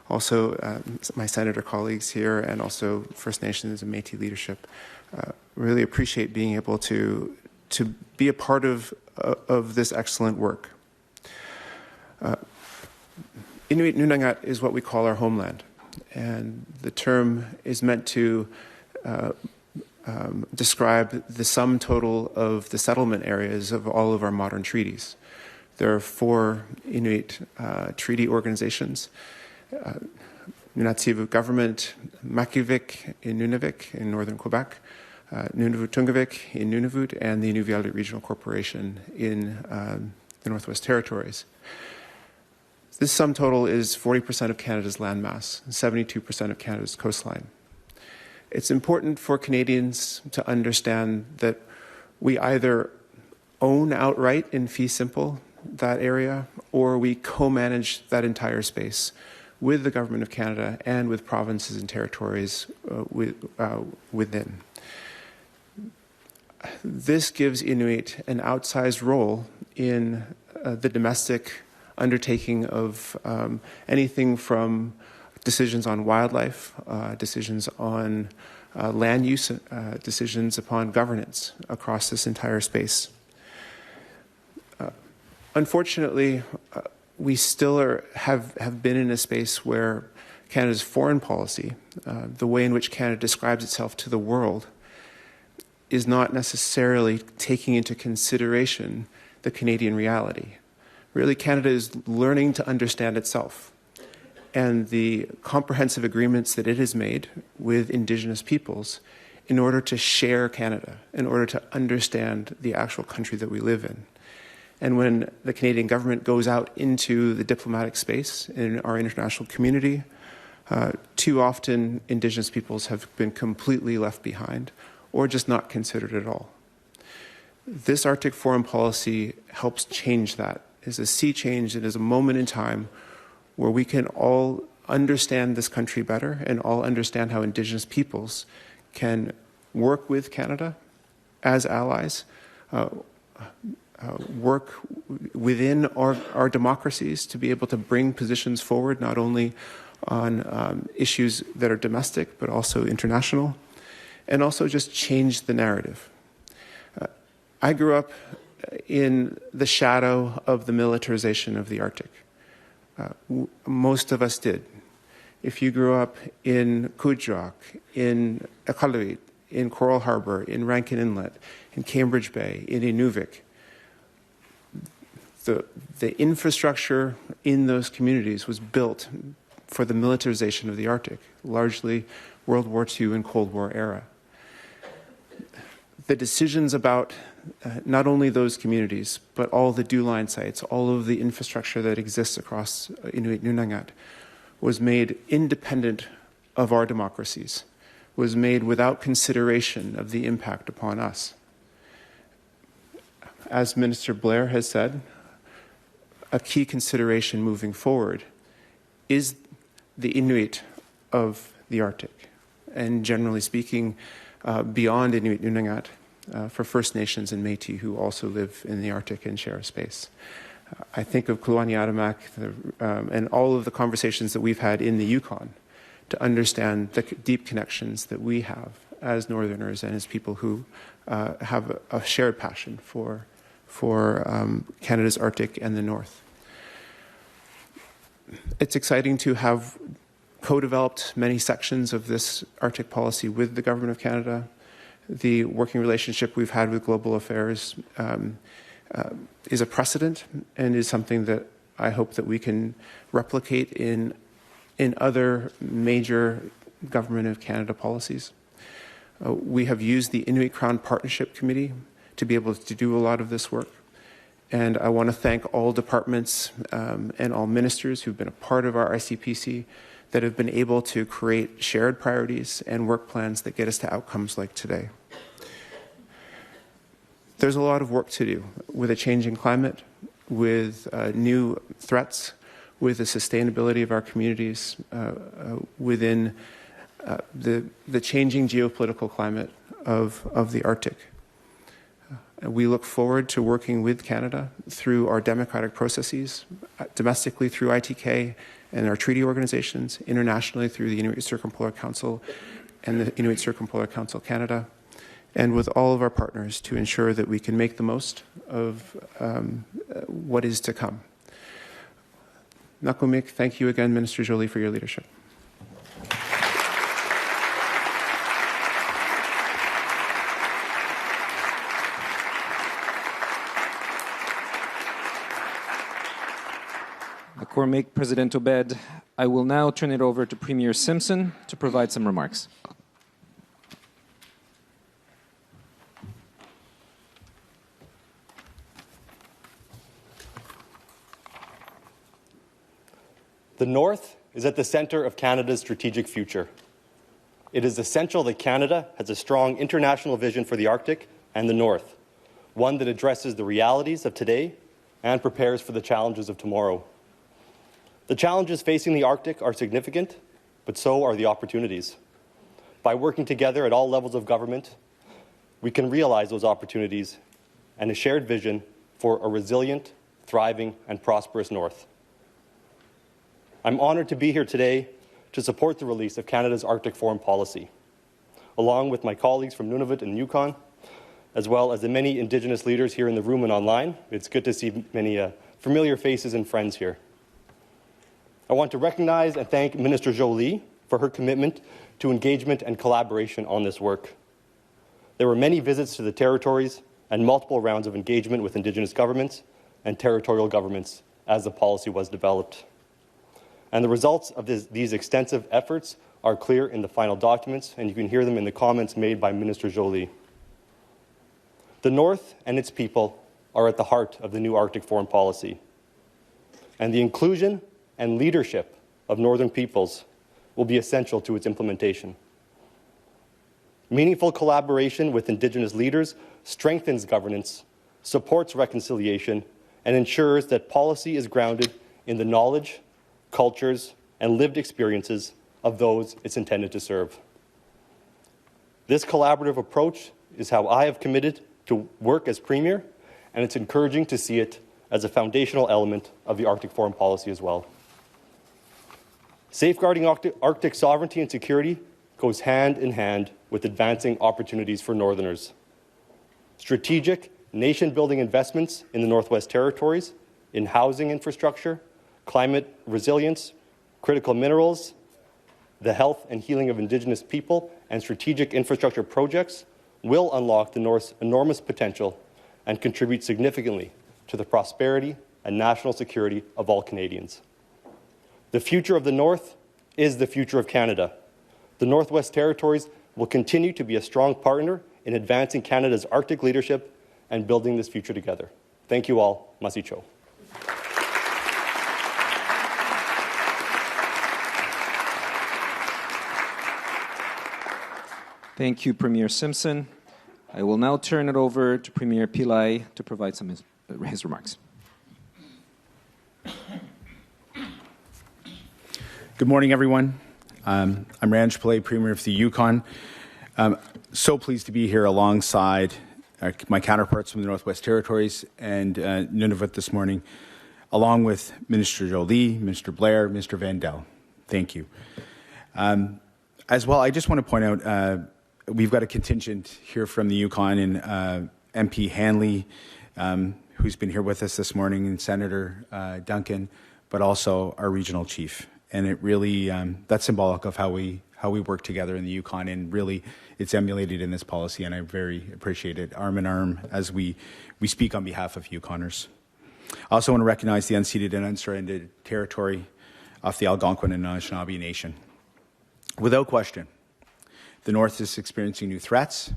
F: Also, my senator colleagues here and also First Nations and Métis leadership really appreciate being able to be a part of this excellent work. Inuit Nunangat is what we call our homeland, and the term is meant to describe the sum total of the settlement areas of all of our modern treaties. There are 4 Inuit treaty organizations, Nunavut Government, Akeeagok in Nunavik in northern Quebec, Nunavut Tungavik in Nunavut, and the Inuvialuit Regional Corporation in the Northwest Territories. This sum total is 40% of Canada's landmass, and 72% of Canada's coastline. It's important for Canadians to understand that we either own outright in fee simple that area, or we co-manage that entire space with the Government of Canada and with provinces and territories within. This gives Inuit an outsized role in the domestic undertaking of anything from decisions on wildlife, decisions on land use, decisions upon governance across this entire space. Unfortunately, we still have been in a space where Canada's foreign policy, the way in which Canada describes itself to the world, is not necessarily taking into consideration the Canadian reality. Really, Canada is learning to understand itself, and the comprehensive agreements that it has made with Indigenous peoples in order to share Canada, in order to understand the actual country that we live in. And when the Canadian government goes out into the diplomatic space in our international community, too often Indigenous peoples have been completely left behind or just not considered at all. This Arctic foreign policy helps change that. It's a sea change. It is a moment in time where we can all understand this country better and all understand how Indigenous peoples can work with Canada as allies, work within our democracies to be able to bring positions forward, not only on issues that are domestic, but also international, and also just change the narrative. I grew up in the shadow of the militarization of the Arctic. Most of us did. If you grew up in Kudjak, in Akeeagok, in Coral Harbor, in Rankin Inlet, in Cambridge Bay, in Inuvik, the infrastructure in those communities was built for the militarization of the Arctic, largely World War II and Cold War era. The decisions about not only those communities, but all the dew line sites, all of the infrastructure that exists across Inuit Nunavut was made independent of our democracies, was made without consideration of the impact upon us. As Minister Blair has said, a key consideration moving forward is the Inuit of the Arctic, and generally speaking, beyond Inuit Nunavut, for First Nations and Métis who also live in the Arctic and share a space. I think of Kluane Adamek and all of the conversations that we've had in the Yukon to understand the deep connections that we have as Northerners and as people who have a shared passion for Canada's Arctic and the North. It's exciting to have co-developed many sections of this Arctic policy with the Government of Canada. The working relationship we've had with Global Affairs is a precedent and is something that I hope that we can replicate in other major Government of Canada policies. We have used the Inuit Crown Partnership Committee to be able to do a lot of this work. And I want to thank all departments and all ministers who've been a part of our ICPC that have been able to create shared priorities and work plans that get us to outcomes like today. There's a lot of work to do with a changing climate, with new threats, with the sustainability of our communities, within the changing geopolitical climate of the Arctic. We look forward to working with Canada through our democratic processes, domestically through ITK and our treaty organizations, internationally through the Inuit Circumpolar Council and the Inuit Circumpolar Council Canada, and with all of our partners to ensure that we can make the most of what is to come. Nakumik, thank you again, Minister Joly, for your leadership.
A: McCormick, President Obed. I will now turn it over to Premier Simpson to provide some remarks.
G: The North is at the center of Canada's strategic future. It is essential that Canada has a strong international vision for the Arctic and the North, one that addresses the realities of today and prepares for the challenges of tomorrow. The challenges facing the Arctic are significant, but so are the opportunities. By working together at all levels of government, we can realize those opportunities and a shared vision for a resilient, thriving, and prosperous North. I'm honoured to be here today to support the release of Canada's Arctic foreign policy, along with my colleagues from Nunavut and Yukon, as well as the many Indigenous leaders here in the room and online. It's good to see many familiar faces and friends here. I want to recognize and thank Minister Joly for her commitment to engagement and collaboration on this work. There were many visits to the territories and multiple rounds of engagement with Indigenous governments and territorial governments as the policy was developed. And the results of these extensive efforts are clear in the final documents, and you can hear them in the comments made by Minister Joly. The North and its people are at the heart of the new Arctic foreign policy, and the inclusion and leadership of Northern peoples will be essential to its implementation. Meaningful collaboration with Indigenous leaders strengthens governance, supports reconciliation, and ensures that policy is grounded in the knowledge, cultures, and lived experiences of those it's intended to serve. This collaborative approach is how I have committed to work as Premier, and it's encouraging to see it as a foundational element of the Arctic foreign policy as well. Safeguarding Arctic sovereignty and security goes hand in hand with advancing opportunities for Northerners. Strategic, nation-building investments in the Northwest Territories, in housing infrastructure, climate resilience, critical minerals, the health and healing of Indigenous people, and strategic infrastructure projects will unlock the North's enormous potential and contribute significantly to the prosperity and national security of all Canadians. The future of the North is the future of Canada. The Northwest Territories will continue to be a strong partner in advancing Canada's Arctic leadership and building this future together. Thank you all. Masicho.
A: Thank you, Premier Simpson. I will now turn it over to Premier Pillai to provide some his remarks.
H: Good morning, everyone. I'm Ranj Pillai, Premier of the Yukon. So pleased to be here alongside my counterparts from the Northwest Territories and Nunavut this morning, along with Minister Joly, Minister Blair, Mr. Vandal. Thank you. As well, I just want to point out we've got a contingent here from the Yukon and MP Hanley, who's been here with us this morning, and Senator Duncan, but also our regional chief. And it really, that's symbolic of how we work together in the Yukon, and really it's emulated in this policy, and I very appreciate it, arm in arm, as we speak on behalf of Yukoners. I also want to recognize the unceded and unsurrendered territory of the Algonquin and Anishinaabe Nation. Without question, the North is experiencing new threats,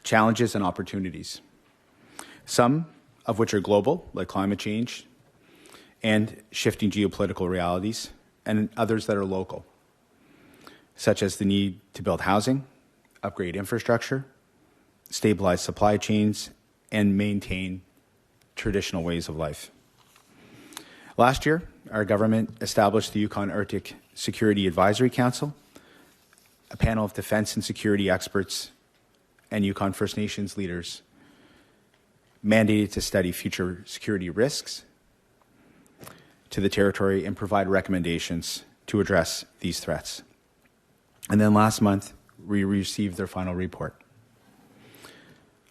H: challenges, and opportunities, some of which are global, like climate change and shifting geopolitical realities, and others that are local, such as the need to build housing, upgrade infrastructure, stabilize supply chains, and maintain traditional ways of life. Last year, our government established the Yukon Arctic Security Advisory Council, a panel of defense and security experts and Yukon First Nations leaders mandated to study future security risks to the territory and provide recommendations to address these threats. And then last month, we received their final report.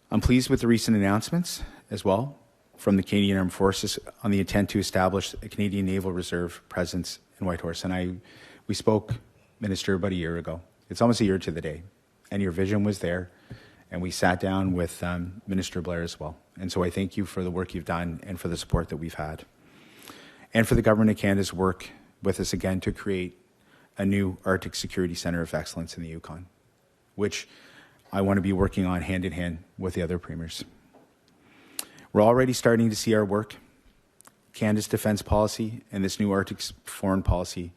H: I'm pleased with the recent announcements as well from the Canadian Armed Forces on the intent to establish a Canadian Naval Reserve presence in Whitehorse. And we spoke, Minister, about a year ago. It's almost a year to the day. And your vision was there. And we sat down with Minister Blair as well. And so I thank you for the work you've done and for the support that we've had. And for the Government of Canada's work with us again to create a new Arctic Security Centre of Excellence in the Yukon, which I want to be working on hand in hand with the other premiers. We're already starting to see our work, Canada's defence policy and this new Arctic foreign policy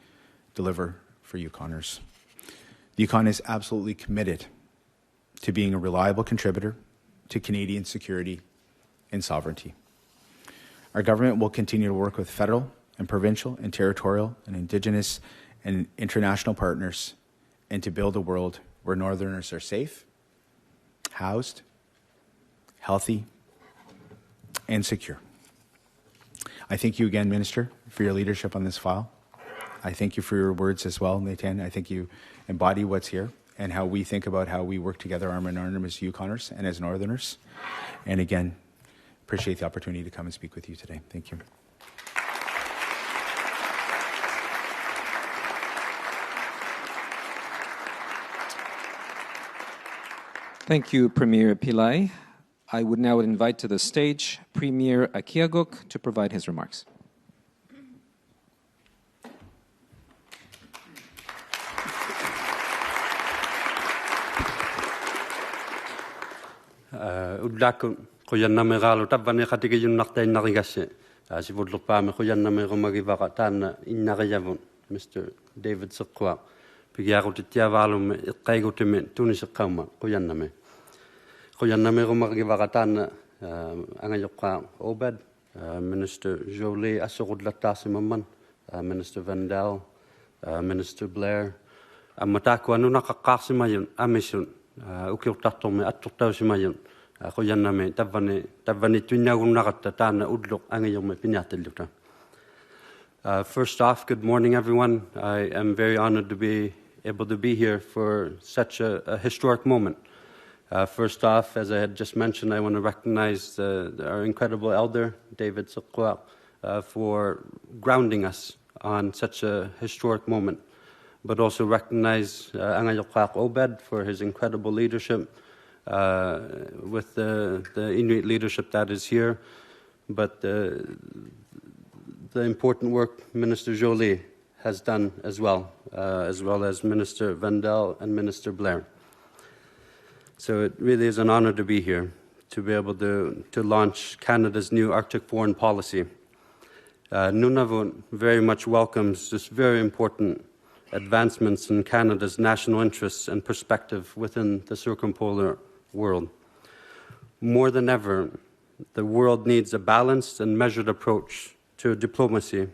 H: deliver for Yukoners. The Yukon is absolutely committed to being a reliable contributor to Canadian security and sovereignty. Our government will continue to work with federal and provincial and territorial and Indigenous and international partners and to build a world where Northerners are safe, housed, healthy, and secure. I thank you again, Minister, for your leadership on this file. I thank you for your words as well, Natan. I think you embody what's here and how we think about how we work together, arm in arm as Yukoners and as Northerners. And again, appreciate the opportunity to come and speak with you today. Thank you.
A: Thank you, Premier Pillai. I would now invite to the stage Premier Akeeagok to provide his remarks.
I: Udlakun kuyanna megalo tabane khatigiyun naqtai nagigase sivudlupame kuyanna megomagivaka tan innagiyavun Mr. David Sequa pigiarutitiavalum iqqaigutime tunisiqqauma kuyanna megomagivaka tan angayokka Obed Minister Joly asugudlattasimamman Minister Vandal Minister Blair amataku anu naqaqqaarsimayun amisun ukiutartormi attortausimayun Quyanname tavani tuinnagunnaqatta taana udluq angiyorme piniartalluta. First off, good morning, everyone. I am very honored to be able to be here for such a historic moment. First off, as I had just mentioned, I want to recognize our incredible elder, David Sequa, for grounding us on such a historic moment, but also recognize Akeeagok Obed for his incredible leadership with the Inuit leadership that is here, but the important work Minister Joly has done as well as Minister Vandal and Minister Blair. So it really is an honor to be here, to be able to launch Canada's new Arctic foreign policy. Nunavut very much welcomes this very important advancements in Canada's national interests and perspective within the circumpolar world. More than ever, the world needs a balanced and measured approach to diplomacy,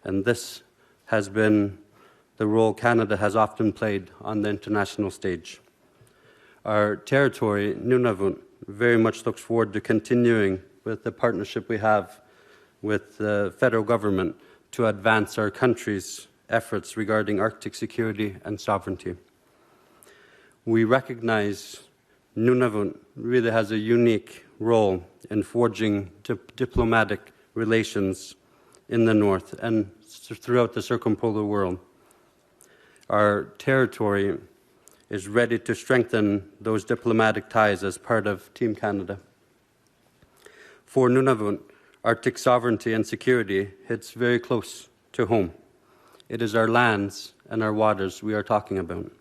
I: and this has been the role Canada has often played on the international stage. Our territory, Nunavut, very much looks forward to continuing with the partnership we have with the federal government to advance our country's efforts regarding Arctic security and sovereignty. We recognize Nunavut really has a unique role in forging diplomatic relations in the north and throughout the circumpolar world. Our territory is ready to strengthen those diplomatic ties as part of Team Canada. For Nunavut, Arctic sovereignty and security hits very close to home. It is our lands and our waters we are talking about.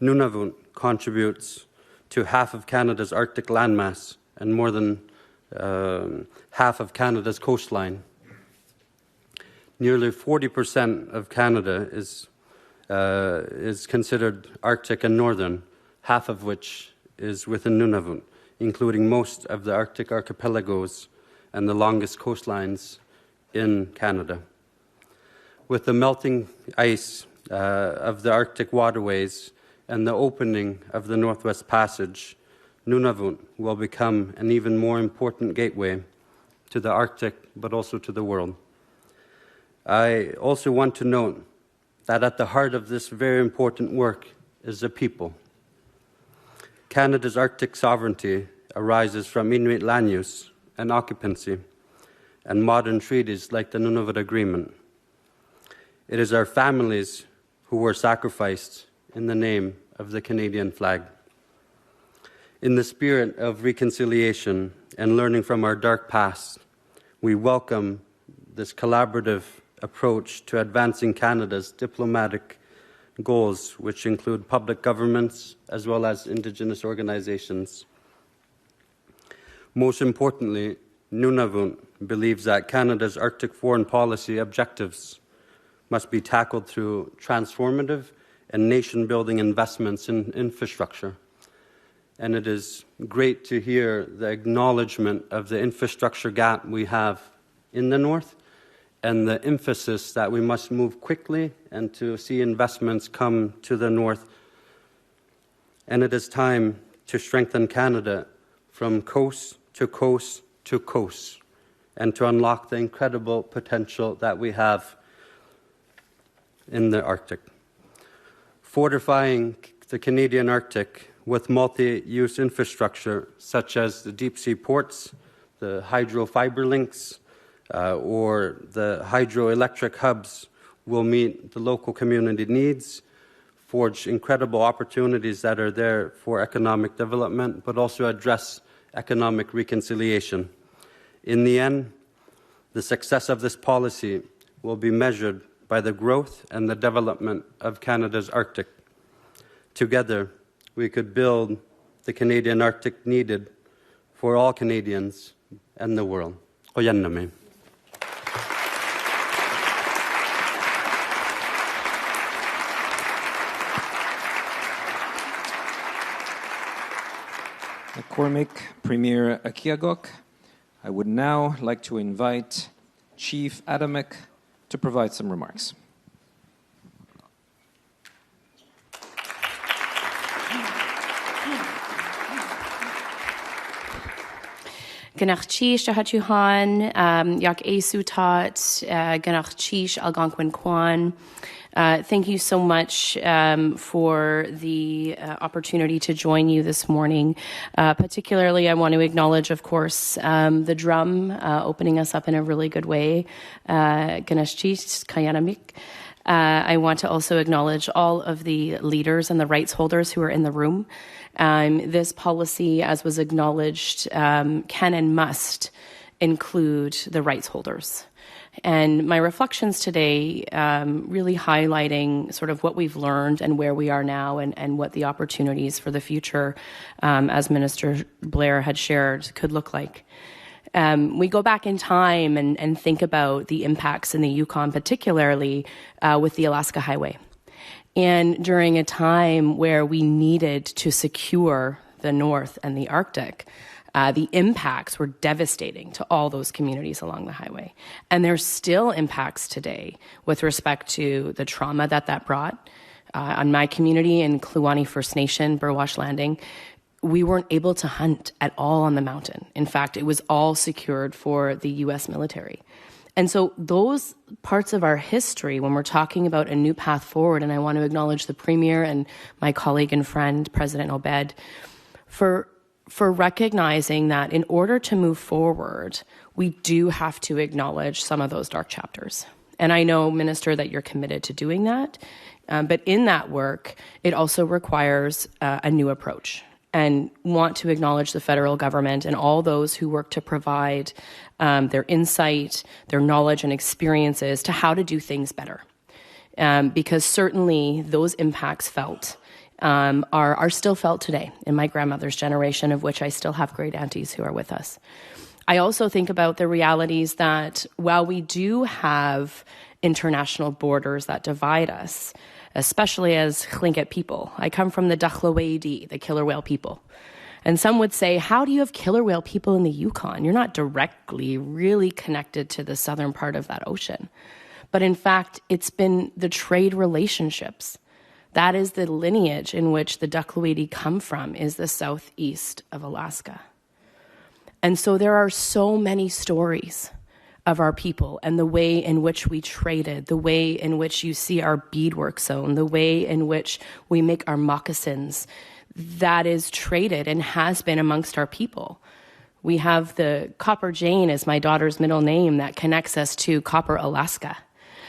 I: Nunavut contributes to half of Canada's Arctic landmass and more than half of Canada's coastline. Nearly 40% of Canada is considered Arctic and northern, half of which is within Nunavut, including most of the Arctic archipelagos and the longest coastlines in Canada. With the melting ice of the Arctic waterways and the opening of the Northwest Passage, Nunavut will become an even more important gateway to the Arctic, but also to the world. I also want to note that at the heart of this very important work is the people. Canada's Arctic sovereignty arises from Inuit land use and occupancy and modern treaties like the Nunavut Agreement. It is our families who were sacrificed in the name of the Canadian flag. In the spirit of reconciliation and learning from our dark past, we welcome this collaborative approach to advancing Canada's diplomatic goals, which include public governments as well as Indigenous organizations. Most importantly, Nunavut believes that Canada's Arctic foreign policy objectives must be tackled through transformative and nation-building investments in infrastructure. and it is great to hear the acknowledgement of the infrastructure gap we have in the North and the emphasis that we must move quickly and to see investments come to the North. And it is time to strengthen Canada from coast to coast to coast and to unlock the incredible potential that we have in the Arctic. Fortifying the Canadian Arctic with multi-use infrastructure such as the deep-sea ports, the hydro fiber links, or the hydroelectric hubs will meet the local community needs, forge incredible opportunities that are there for economic development, but also address economic reconciliation. In the end, the success of this policy will be measured by the growth and the development of Canada's Arctic. Together, we could build the Canadian Arctic needed for all Canadians and the world. Oyannami.
A: McCormick, Premier Akeeagok. I would now like to invite Chief Adamek to provide some remarks.
J: Ganach chish ahatuhan, yak esutat, ganach chish algonquin kwan. Thank you so much for the opportunity to join you this morning. Particularly, I want to acknowledge, of course, the drum opening us up in a really good way. Ganesh Chish Kayanamik. I want to also acknowledge all of the leaders and the rights holders who are in the room. This policy, as was acknowledged, can and must include the rights holders. And my reflections today really highlighting sort of what we've learned and where we are now and what the opportunities for the future, as Minister Blair had shared, could look like. We go back in time and think about the impacts in the Yukon, particularly with the Alaska Highway. And during a time where we needed to secure the North and the Arctic, the impacts were devastating to all those communities along the highway. And there's still impacts today with respect to the trauma that brought. On my community in Kluane First Nation, Burwash Landing, we weren't able to hunt at all on the mountain. In fact, it was all secured for the U.S. military. And so those parts of our history, when we're talking about a new path forward, and I want to acknowledge the Premier and my colleague and friend, President Obed, for recognizing that in order to move forward, we do have to acknowledge some of those dark chapters. And I know, Minister, that you're committed to doing that. But in that work, it also requires a new approach, and want to acknowledge the federal government and all those who work to provide their insight, their knowledge and experiences to how to do things better. Because certainly those impacts felt are still felt today in my grandmother's generation, of which I still have great aunties who are with us. I also think about the realities that while we do have international borders that divide us, especially as Tlingit people, I come from the Dakhlawedi, the killer whale people. And some would say, how do you have killer whale people in the Yukon? You're not directly really connected to the southern part of that ocean. But in fact, it's been the trade relationships. That is the lineage in which the Dakhlawedi come from, is the southeast of Alaska. And so there are so many stories of our people and the way in which we traded, the way in which you see our beadwork sewn, the way in which we make our moccasins, that is traded and has been amongst our people. We have the Copper Jane as my daughter's middle name that connects us to Copper Alaska.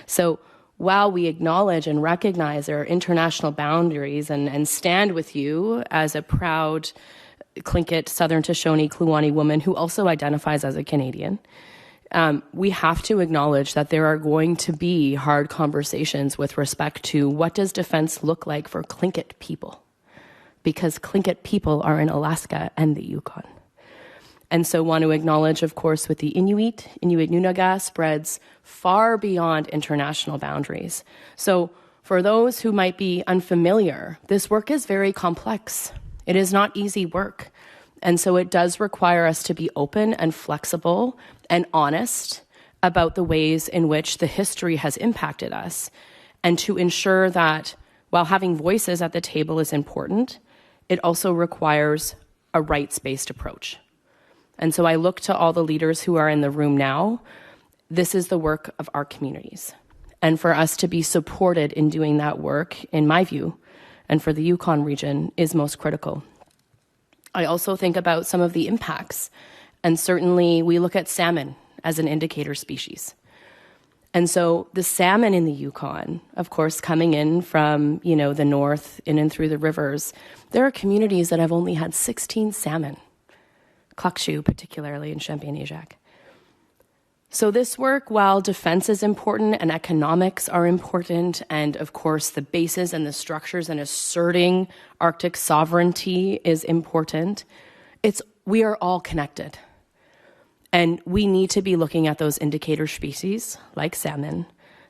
J: So while we acknowledge and recognize our international boundaries and stand with you as a proud Tlingit, Southern Shoshone, Kluane woman who also identifies as a Canadian, we have to acknowledge that there are going to be hard conversations with respect to what does defense look like for Tlingit people, because Tlingit people are in Alaska and the Yukon. And so want to acknowledge, of course, with the Inuit Nunaga spreads far beyond international boundaries. So for those who might be unfamiliar, this work is very complex. It is not easy work. And so it does require us to be open and flexible and honest about the ways in which the history has impacted us, and to ensure that while having voices at the table is important, it also requires a rights-based approach. And so I look to all the leaders who are in the room now. This is the work of our communities. And for us to be supported in doing that work, in my view, and for the Yukon region, is most critical. I also think about some of the impacts. And certainly we look at salmon as an indicator species. And so the salmon in the Yukon, of course, coming in from, the north, in and through the rivers, there are communities that have only had 16 salmon, Klakshu particularly in Champagne-Akeeagok. So this work, while defense is important and economics are important, and of course the bases and the structures and asserting Arctic sovereignty is important, we are all connected. And we need to be looking at those indicator species, like salmon,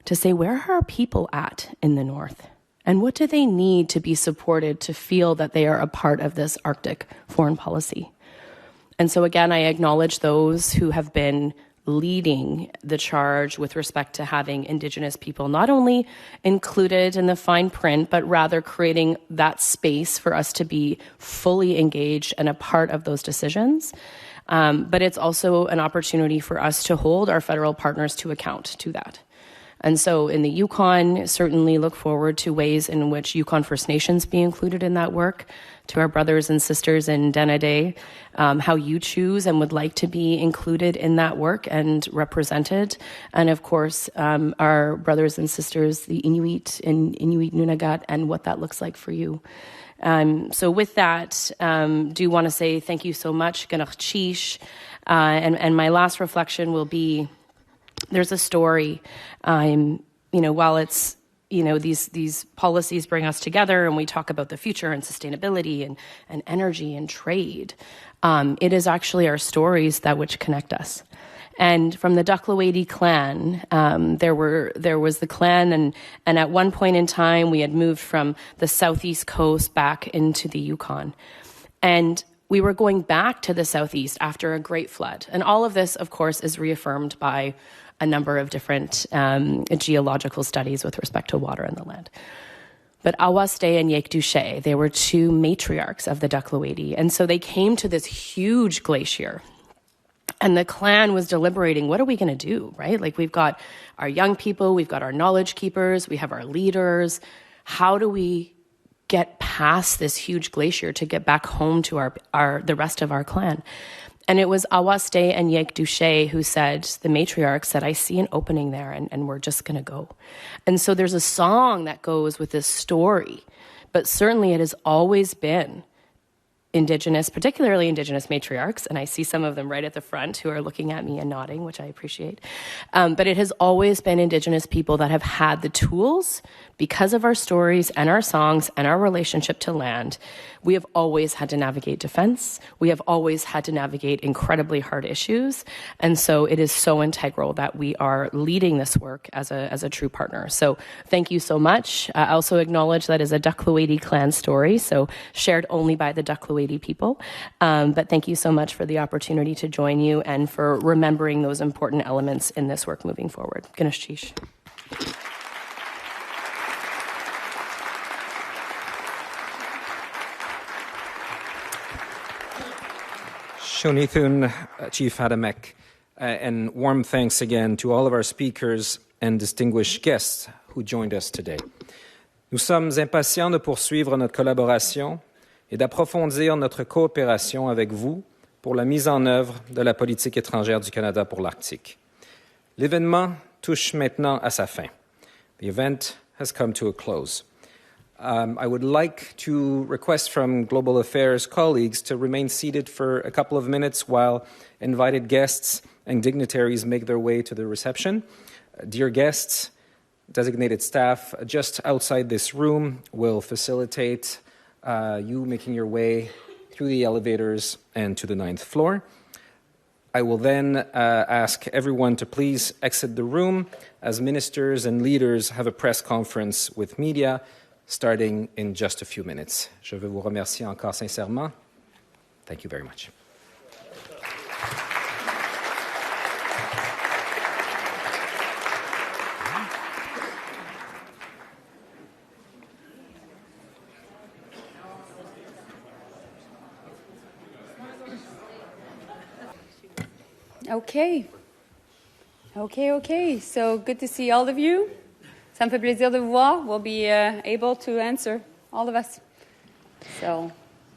J: to say, where are our people at in the north? And what do they need to be supported to feel that they are a part of this Arctic foreign policy? And so again, I acknowledge those who have been leading the charge with respect to having Indigenous people not only included in the fine print, but rather creating that space for us to be fully engaged and a part of those decisions. But it's also an opportunity for us to hold our federal partners to account to that. And so in the Yukon, certainly look forward to ways in which Yukon First Nations be included in that work, to our brothers and sisters in Dena'deh, how you choose and would like to be included in that work and represented. And of course, our brothers and sisters, the Inuit in Inuit Nunavut, and what that looks like for you. So with that, do want to say thank you so much, Ganach. And my last reflection will be, there's a story, while it's, these policies bring us together and we talk about the future and sustainability and energy and trade, it is actually our stories that which connect us. And from the Ducklawady clan, there was the clan, and at one point in time, we had moved from the southeast coast back into the Yukon. And we were going back to the southeast after a great flood. And all of this, of course, is reaffirmed by a number of different geological studies with respect to water in the land. But Awastay and Yekdushe, they were two matriarchs of the Ducklawady. And so they came to this huge glacier. And the clan was deliberating, what are we going to do, right? Like, we've got our young people, we've got our knowledge keepers, we have our leaders. How do we get past this huge glacier to get back home to the rest of our clan? And it was Awastay and Yekdushe who said, the matriarch said, I see an opening there, and we're just going to go. And so there's a song that goes with this story, but certainly it has always been Indigenous, particularly Indigenous matriarchs, and I see some of them right at the front who are looking at me and nodding, which I appreciate. But it has always been Indigenous people that have had the tools, because of our stories and our songs and our relationship to land. We have always had to navigate defense. We have always had to navigate incredibly hard issues. And so it is so integral that we are leading this work as a true partner. So thank you so much. I also acknowledge that is a Ducklawady clan story, so shared only by the Ducklawady people. But thank you so much for the opportunity to join you and for remembering those important elements in this work moving forward. Ganesh.
A: Shonithun, Chief Adamek, and warm thanks again to all of our speakers and distinguished guests who joined us today. Nous sommes impatients de poursuivre notre collaboration et d'approfondir notre coopération avec vous pour la mise en œuvre de la politique étrangère du Canada pour l'Arctique. L'événement touche maintenant à sa fin. The event has come to a close. I would like to request from Global Affairs colleagues to remain seated for a couple of minutes while invited guests and dignitaries make their way to the reception. Dear guests, designated staff just outside this room will facilitate you making your way through the elevators and to the 9th floor. I will then ask everyone to please exit the room as ministers and leaders have a press conference with media starting in just a few minutes. Je veux vous remercier encore sincèrement. Thank you very much.
C: Okay. So good to see all of you. Ça me fait plaisir de vous voir. We'll be able to answer, all of us. So.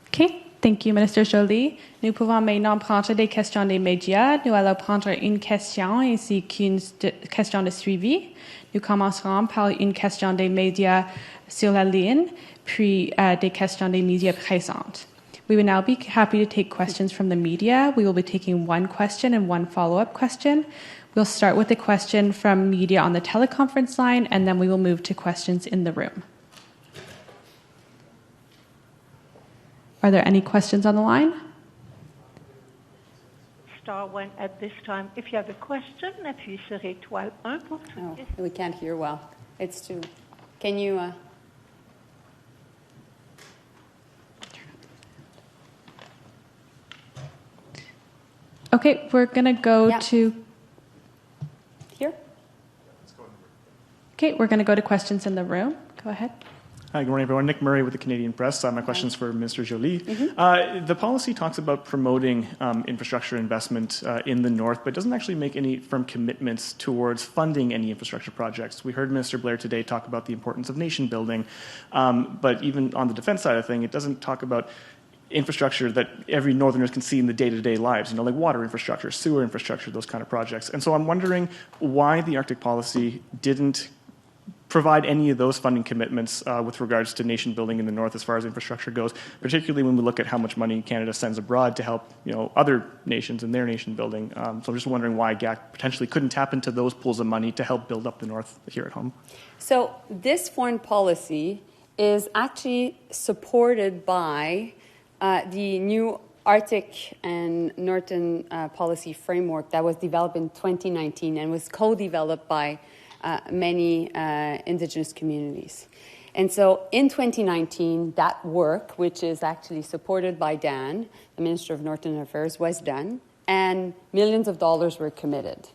K: Okay. Thank you, Minister Joly. Nous pouvons maintenant prendre des questions des médias. Nous allons prendre une question ainsi qu'une question de suivi. Nous commencerons par une question des médias sur la ligne, puis des questions des médias présentes. We will now be happy to take questions from the media. We will be taking one question and one follow-up question. We'll start with a question from media on the teleconference line, and then we will move to questions in the room. Are there any questions on the line?
L: Star 1 at this time. If you have a question, appuyez sur étoile 1 pour tout.
C: Oh, we can't hear well. It's too. Can you?
K: Okay, we're going to go to...
C: Here?
K: Okay, we're going to go to questions in the room. Go ahead.
M: Hi, good morning, everyone. Nick Murray with the Canadian Press. My question's for Minister Joly. The policy talks about promoting infrastructure investment in the North, but doesn't actually make any firm commitments towards funding any infrastructure projects. We heard Minister Blair today talk about the importance of nation building, but even on the defense side of things, it doesn't talk about infrastructure that every Northerner can see in the day-to-day lives, like water infrastructure, sewer infrastructure, those kind of projects. And so I'm wondering why the Arctic policy didn't provide any of those funding commitments with regards to nation building in the North as far as infrastructure goes, particularly when we look at how much money Canada sends abroad to help other nations in their nation building. So I'm just wondering why GAC potentially couldn't tap into those pools of money to help build up the North here at home.
C: So this foreign policy is actually supported by the new Arctic and Northern policy framework that was developed in 2019 and was co-developed by many Indigenous communities. And so in 2019, that work, which is actually supported by Dan, the Minister of Northern Affairs, was done, and millions of dollars were committed.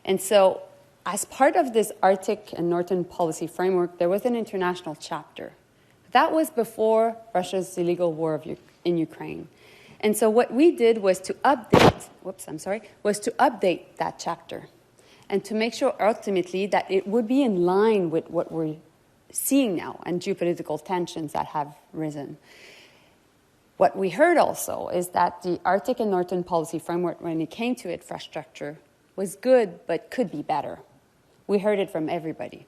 C: And so as part of this Arctic and Northern policy framework, there was an international chapter. That was before Russia's illegal war in Ukraine. And so what we did was to update that chapter and to make sure ultimately that it would be in line with what we're seeing now and geopolitical tensions that have risen. What we heard also is that the Arctic and Northern policy framework, when it came to infrastructure, was good but could be better. We heard it from everybody.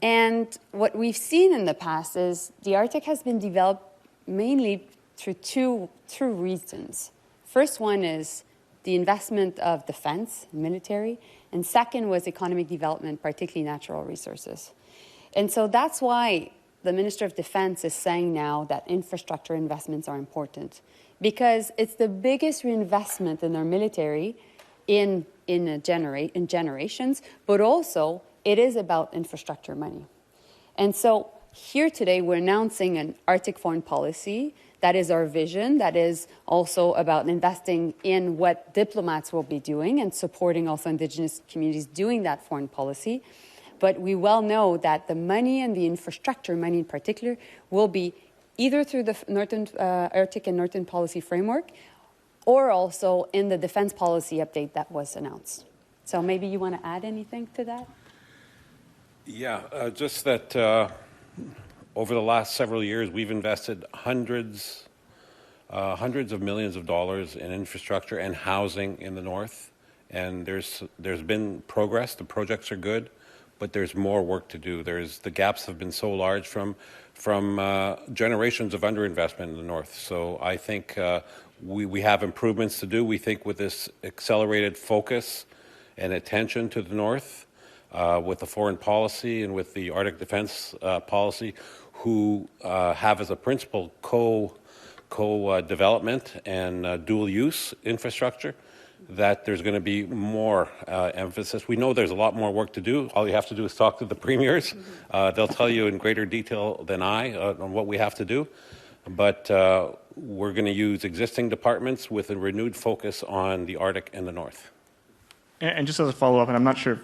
C: And what we've seen in the past is the Arctic has been developed mainly through two reasons. First one is the investment of defense, military, and second was economic development, particularly natural resources. And so that's why the Minister of Defense is saying now that infrastructure investments are important, because it's the biggest reinvestment in our military in generations, but also it is about infrastructure money. And so here today we're announcing an Arctic foreign policy. That is our vision. That is also about investing in what diplomats will be doing and supporting also Indigenous communities doing that foreign policy. But we well know that the money and the infrastructure money in particular will be either through the Arctic and Northern policy framework or also in the defense policy update that was announced. So maybe you want to add anything to that?
E: Yeah, just that over the last several years, we've invested hundreds of millions of dollars in infrastructure and housing in the North. And there's been progress. The projects are good, but there's more work to do. The gaps have been so large from generations of underinvestment in the North. So I think we have improvements to do. We think with this accelerated focus and attention to the North, with the foreign policy and with the Arctic defense policy, who have as a principle co-development and dual-use infrastructure, that there's going to be more emphasis. We know there's a lot more work to do. All you have to do is talk to the premiers. They'll tell you in greater detail than I on what we have to do. But we're going to use existing departments with a renewed focus on the Arctic and the North.
M: And just as a follow-up, and I'm not sure,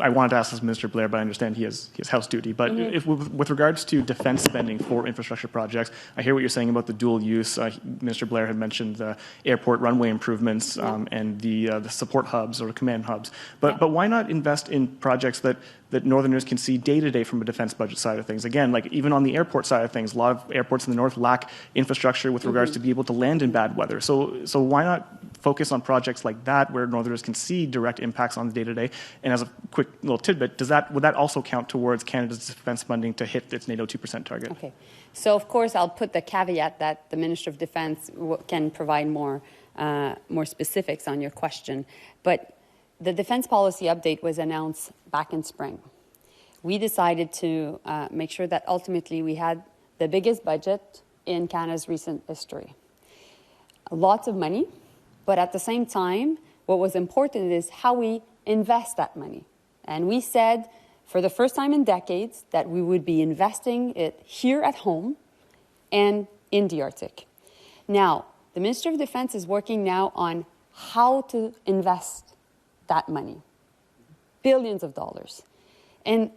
M: I wanted to ask this Minister Blair, but I understand he has house duty. But if, with regards to defense spending for infrastructure projects, I hear what you're saying about the dual use. Minister Blair had mentioned the airport runway improvements and the support hubs or command hubs. But why not invest in projects that Northerners can see day-to-day from a defense budget side of things? Again, like even on the airport side of things, a lot of airports in the North lack infrastructure with regards to be able to land in bad weather. So why not focus on projects like that where Northerners can see direct impacts on the day-to-day? And as a quick little tidbit, would that also count towards Canada's defense funding to hit its NATO 2% target?
C: Okay. So, of course, I'll put the caveat that the Minister of Defense can provide more specifics on your question. But the defense policy update was announced back in spring. We decided to make sure that ultimately we had the biggest budget in Canada's recent history. Lots of money, but at the same time, what was important is how we invest that money. And we said, for the first time in decades, that we would be investing it here at home and in the Arctic. Now, the Minister of Defense is working now on how to invest that money, billions of dollars. And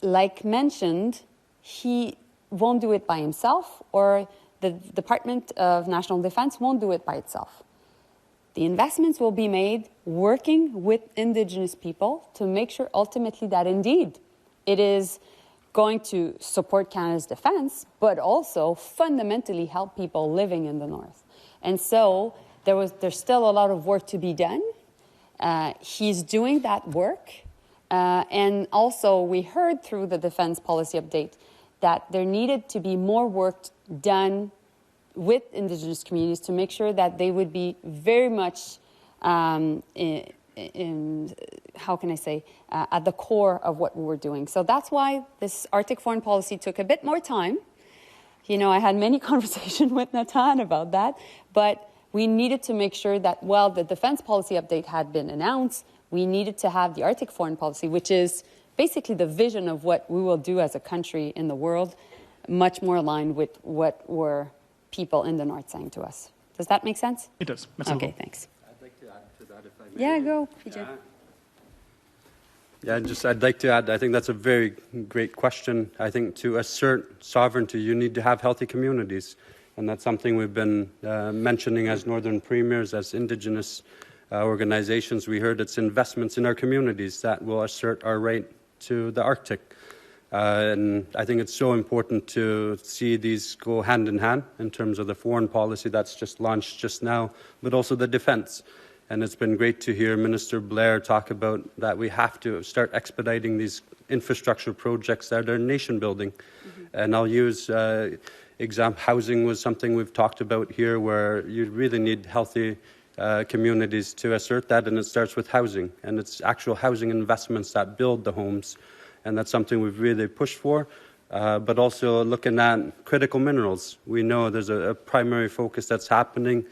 C: like mentioned, he won't do it by himself, or the Department of National Defense won't do it by itself. The investments will be made working with Indigenous people to make sure ultimately that indeed it is going to support Canada's defense, but also fundamentally help people living in the North. And so there's still a lot of work to be done. He's doing that work. And also we heard through the defense policy update that there needed to be more work done with Indigenous communities to make sure that they would be very much, how can I say, at the core of what we were doing. So that's why this Arctic foreign policy took a bit more time. You know, I had many conversations with Natan about that, but we needed to make sure that while the defense policy update had been announced, we needed to have the Arctic foreign policy, which is basically the vision of what we will do as a country in the world, much more aligned with what were people in the North saying to us. Does that make sense?
M: It does.
C: Okay, thanks.
I: I'd like to add to that if I may.
C: Yeah, go, PJ.
I: I'd like to add, I think that's a very great question. I think to assert sovereignty, you need to have healthy communities. And that's something we've been mentioning as Northern Premiers, as Indigenous organizations. We heard it's investments in our communities that will assert our right to the Arctic. And I think it's so important to see these go hand in hand in terms of the foreign policy that's just launched just now, but also the defense. And it's been great to hear Minister Blair talk about that we have to start expediting these infrastructure projects that are nation building. And I'll use housing was something we've talked about here, where you really need healthy communities to assert that, and it starts with housing. And it's actual housing investments that build the homes. And that's something we've really pushed for, but also looking at critical minerals. We know there's a primary focus that's happening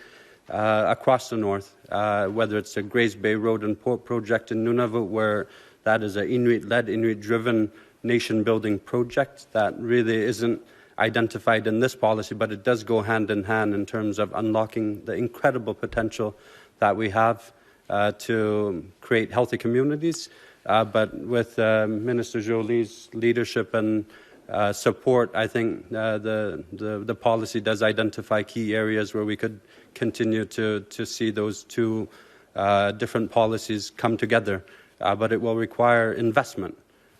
I: across the North, whether it's the Grays Bay Road and Port project in Nunavut, where that is an Inuit-led, Inuit-driven nation-building project that really isn't identified in this policy, but it does go hand in hand in terms of unlocking the incredible potential that we have to create healthy communities. But with Minister Joly's leadership and support, I think the policy does identify key areas where we could continue to see those two different policies come together. But it will require investment.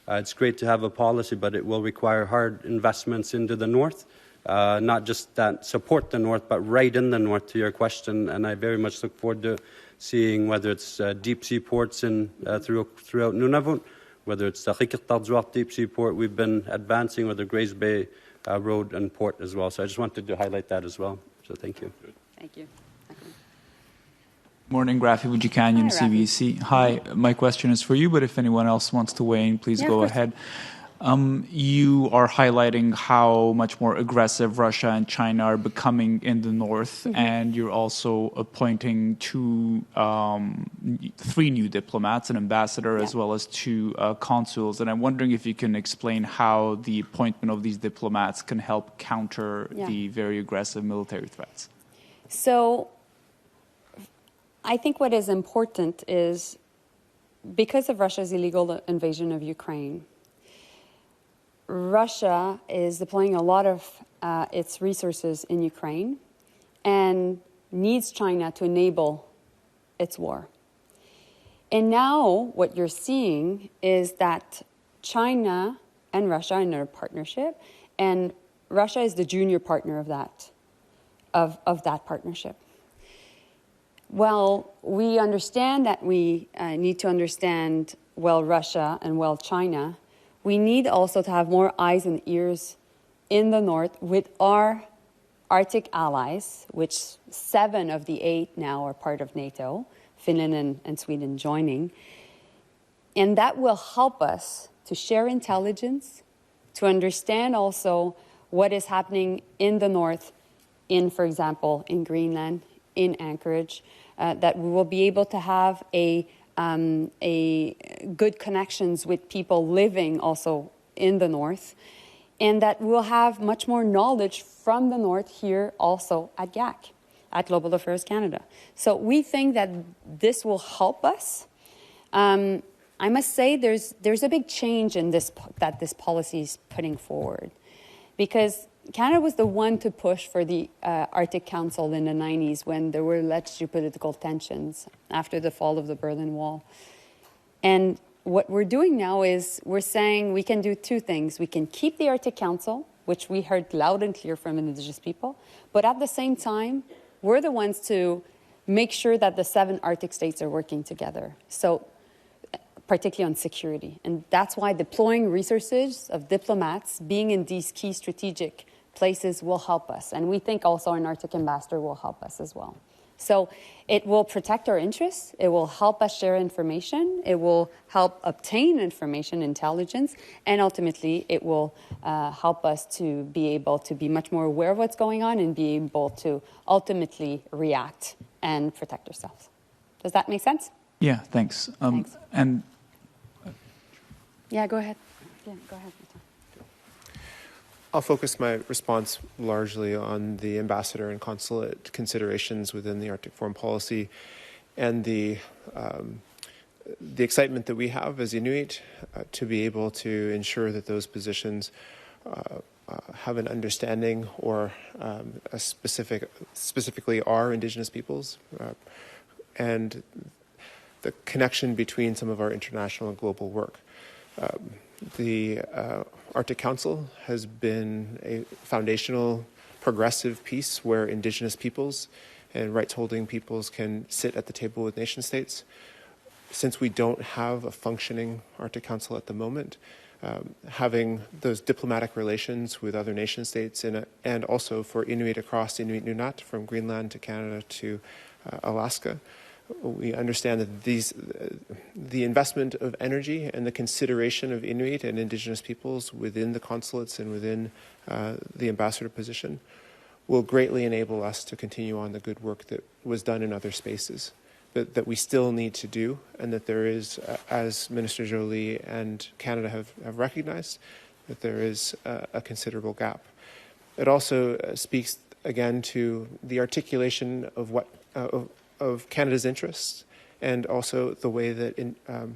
I: It's great to have a policy, but it will require hard investments into the North, not just that support the North, but right in the North, to your question. And I very much look forward to seeing whether it's deep sea ports throughout Nunavut, whether it's the Akeeagok deep sea port we've been advancing, or the Grays Bay Road and port as well. So I just wanted to highlight that as well. So thank you.
C: Thank you.
N: Morning, Rafi Wujikanyan, CBC. Hi, my question is for you, but if anyone else wants to weigh in, please go ahead. You are highlighting how much more aggressive Russia and China are becoming in the north, and you're also appointing 3 new diplomats, an ambassador, as well as 2 consuls. And I'm wondering if you can explain how the appointment of these diplomats can help counter the very aggressive military threats.
C: So I think what is important is, because of Russia's illegal invasion of Ukraine, Russia is deploying a lot of its resources in Ukraine and needs China to enable its war. And now what you're seeing is that China and Russia are in a partnership, and Russia is the junior partner of that partnership. Well, we understand that we need to understand well Russia and well China. We need also to have more eyes and ears in the north with our Arctic allies, which 7 of the 8 now are part of NATO, Finland and Sweden joining. And that will help us to share intelligence, to understand also what is happening in the north, for example, in Greenland, in Anchorage, that we will be able to have a good connections with people living also in the north, and that we'll have much more knowledge from the north here also at GAC, at Global Affairs Canada. So we think that this will help us. I must say there's a big change in this policy is putting forward, because Canada was the one to push for the Arctic Council in the 90s when there were alleged geopolitical tensions after the fall of the Berlin Wall. And what we're doing now is we're saying we can do 2 things. We can keep the Arctic Council, which we heard loud and clear from Indigenous people, but at the same time, we're the ones to make sure that the 7 Arctic states are working together. So, particularly on security. And that's why deploying resources of diplomats, being in these key strategic places, will help us. And we think also an Arctic ambassador will help us as well. So it will protect our interests. It will help us share information. It will help obtain information, intelligence. And ultimately, it will help us to be able to be much more aware of what's going on and be able to ultimately react and protect ourselves. Does that make sense?
N: Yeah, thanks.
C: Thanks.
N: And
C: yeah, go ahead. Yeah, go ahead.
F: I'll focus my response largely on the ambassador and consulate considerations within the Arctic foreign policy, and the excitement that we have as Inuit to be able to ensure that those positions have an understanding or specifically our Indigenous peoples, and the connection between some of our international and global work. The Arctic Council has been a foundational, progressive piece where Indigenous peoples and rights-holding peoples can sit at the table with nation states. Since we don't have a functioning Arctic Council at the moment, having those diplomatic relations with other nation states and also for Inuit across Inuit Nunavut, from Greenland to Canada to Alaska, we understand that the investment of energy and the consideration of Inuit and Indigenous peoples within the consulates and within the ambassador position will greatly enable us to continue on the good work that was done in other spaces, that we still need to do, and that there is, as Minister Joly and Canada have recognized, that there is a considerable gap. It also speaks again to the articulation of what of Canada's interests, and also the way that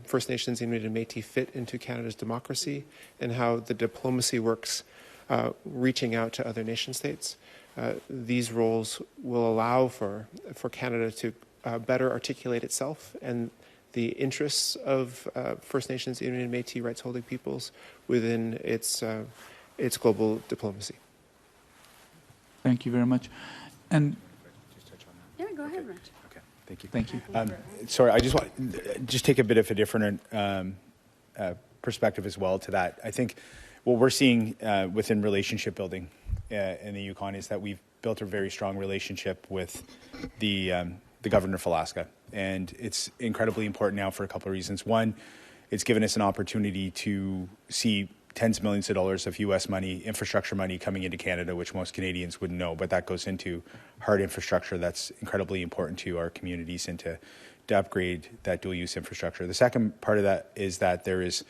F: First Nations, Inuit and Métis fit into Canada's democracy, and how the diplomacy works reaching out to other nation states. These roles will allow for Canada to better articulate itself and the interests of First Nations, Inuit and Métis rights-holding peoples within its global diplomacy.
N: Thank you very much. And
C: yeah, go ahead, Ranj.
H: Thank you.
N: Thank you.
H: Sorry, I just want to take a bit of a different perspective as well to that. I think what we're seeing within relationship building in the Yukon is that we've built a very strong relationship with the governor of Alaska, and it's incredibly important now for a couple of reasons. One, it's given us an opportunity to see tens of millions of dollars of U.S. money, infrastructure money coming into Canada, which most Canadians wouldn't know, but that goes into hard infrastructure that's incredibly important to our communities and to upgrade that dual-use infrastructure. The second part of that is that there is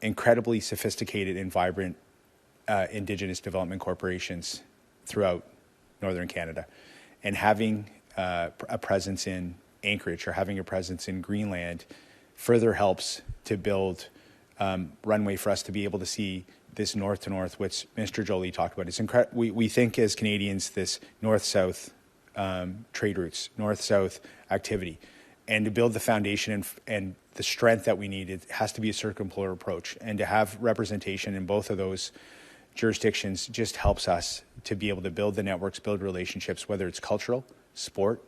H: incredibly sophisticated and vibrant Indigenous development corporations throughout Northern Canada. And having a presence in Anchorage or having a presence in Greenland further helps to build runway for us to be able to see this north to north, which Mr. Joly talked about. It's we think as Canadians this north-south trade routes, north-south activity. And to build the foundation and the strength that we need, it has to be a circumpolar approach. And to have representation in both of those jurisdictions just helps us to be able to build the networks, build relationships, whether it's cultural, sport,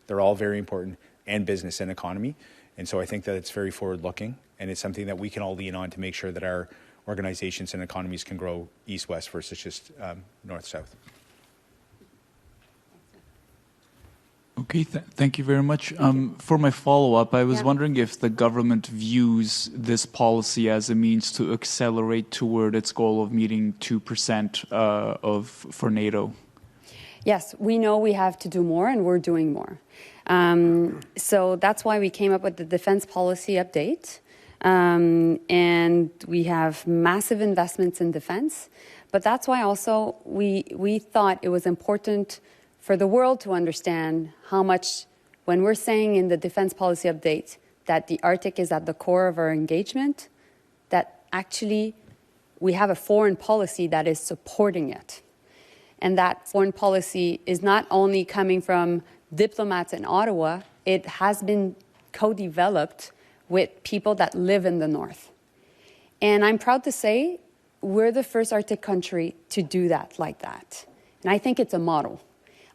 H: they're all very important, and business and economy. And so I think that it's very forward-looking, and it's something that we can all lean on to make sure that our organizations and economies can grow east-west versus just north-south.
N: Okay, thank you very much. For my follow-up, I was wondering if the government views this policy as a means to accelerate toward its goal of meeting 2% for NATO.
C: Yes, we know we have to do more, and we're doing more. So that's why we came up with the defense policy update. And we have massive investments in defense. But that's why also we thought it was important for the world to understand how much, when we're saying in the defense policy update that the Arctic is at the core of our engagement, that actually we have a foreign policy that is supporting it. And that foreign policy is not only coming from diplomats in Ottawa, it has been co-developed with people that live in the North. And I'm proud to say we're the first Arctic country to do that like that. And I think it's a model.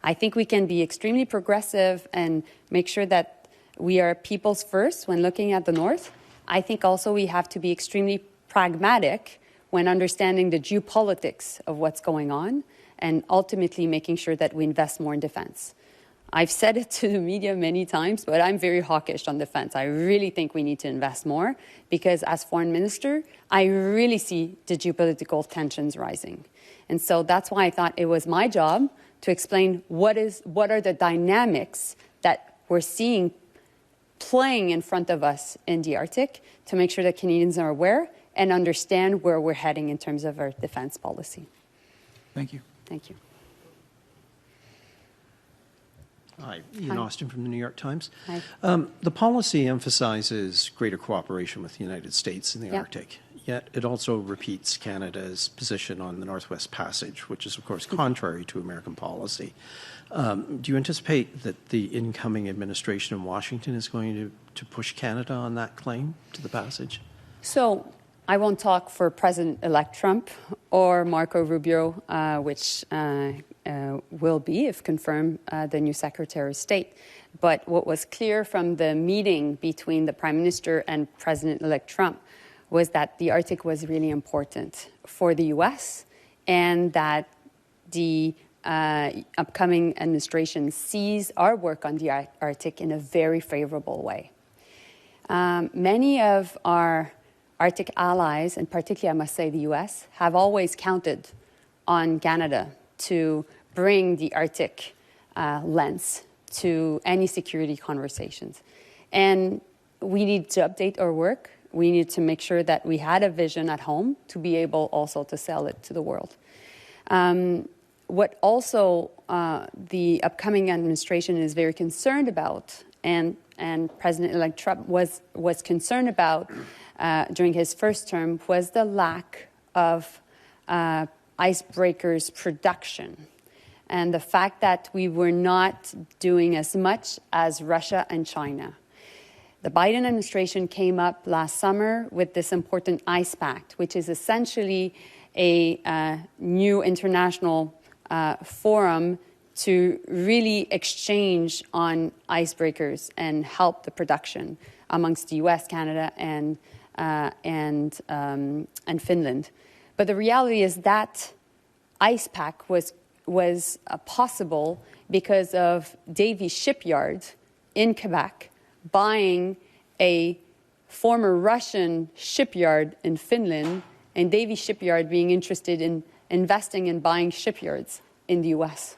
C: I think we can be extremely progressive and make sure that we are people's first when looking at the North. I think also we have to be extremely pragmatic when understanding the geopolitics of what's going on and ultimately making sure that we invest more in defense. I've said it to the media many times, but I'm very hawkish on defense. I really think we need to invest more because as foreign minister, I really see the geopolitical tensions rising. And so that's why I thought it was my job to explain what are the dynamics that we're seeing playing in front of us in the Arctic to make sure that Canadians are aware and understand where we're heading in terms of our defense policy.
N: Thank you.
C: Thank you.
O: Hi, Ian Austin from the New York Times.
C: Hi.
O: The policy emphasizes greater cooperation with the United States in the Arctic, yet it also repeats Canada's position on the Northwest Passage, which is, of course, contrary to American policy. Do you anticipate that the incoming administration in Washington is going to push Canada on that claim to the passage?
C: So I won't talk for President-elect Trump or Marco Rubio, which will be, if confirmed, the new Secretary of State. But what was clear from the meeting between the Prime Minister and President-elect Trump was that the Arctic was really important for the U.S. and that the upcoming administration sees our work on the Arctic in a very favorable way. Many of our Arctic allies, and particularly, I must say, the U.S., have always counted on Canada to bring the Arctic lens to any security conversations. And we need to update our work. We need to make sure that we had a vision at home to be able also to sell it to the world. What also the upcoming administration is very concerned about, and President-elect Trump was concerned about during his first term, was the lack of icebreakers production and the fact that we were not doing as much as Russia and China. The Biden administration came up last summer with this important ICE Pact, which is essentially a new international forum to really exchange on icebreakers and help the production amongst the U.S., Canada, and Finland. But the reality is that ICE Pact was possible because of Davie Shipyard in Quebec buying a former Russian shipyard in Finland and Davie Shipyard being interested in investing in buying shipyards in the US.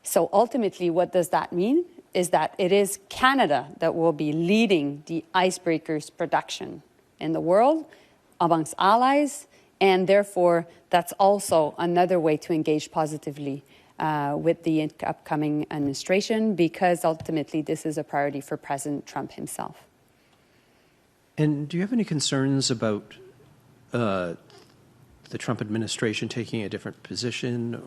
C: So ultimately, what does that mean? Is that it is Canada that will be leading the icebreakers production in the world amongst allies, and therefore that's also another way to engage positively with the upcoming administration, because ultimately this is a priority for President Trump himself.
O: And do you have any concerns about the Trump administration taking a different position,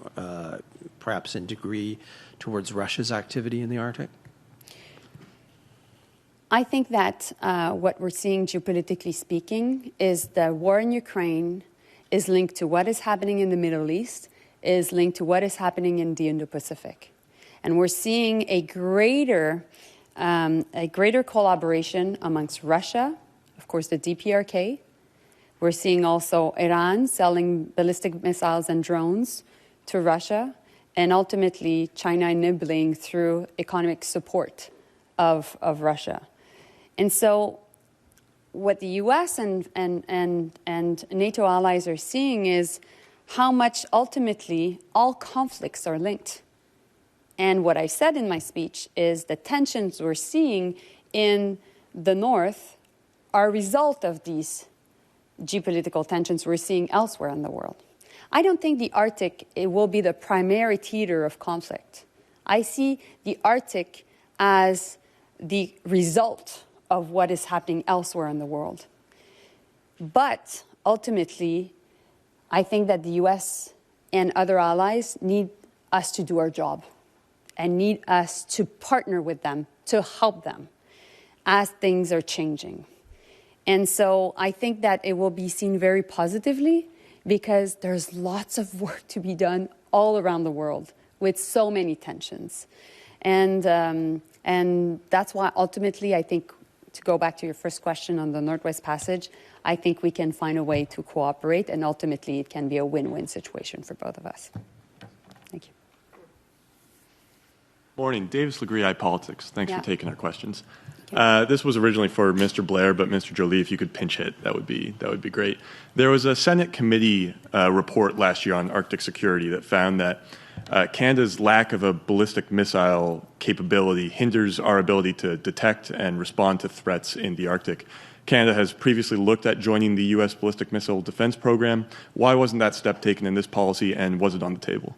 O: perhaps in degree, towards Russia's activity in the Arctic?
C: I think that what we're seeing geopolitically speaking is the war in Ukraine is linked to what is happening in the Middle East, is linked to what is happening in the Indo-Pacific. And we're seeing a greater collaboration amongst Russia, of course, the DPRK. We're seeing also Iran selling ballistic missiles and drones to Russia, and ultimately China enabling through economic support of Russia. And so what the US and NATO allies are seeing is how much ultimately all conflicts are linked. And what I said in my speech is the tensions we're seeing in the North are a result of these geopolitical tensions we're seeing elsewhere in the world. I don't think the Arctic will be the primary theater of conflict. I see the Arctic as the result of what is happening elsewhere in the world. But ultimately, I think that the US and other allies need us to do our job and need us to partner with them, to help them as things are changing. And so I think that it will be seen very positively, because there's lots of work to be done all around the world with so many tensions. And that's why ultimately I think, to go back to your first question on the Northwest Passage, I think we can find a way to cooperate, and ultimately it can be a win-win situation for both of us. Thank you.
P: Morning, Davis Legree, iPolitics. Thanks for taking our questions. This was originally for Mr. Blair, but Mr. Joly, if you could pinch hit, that would be great. There was a Senate committee report last year on Arctic security that found that Canada's lack of a ballistic missile capability hinders our ability to detect and respond to threats in the Arctic. Canada has previously looked at joining the U.S. ballistic missile defense program. Why wasn't that step taken in this policy, and was it on the table?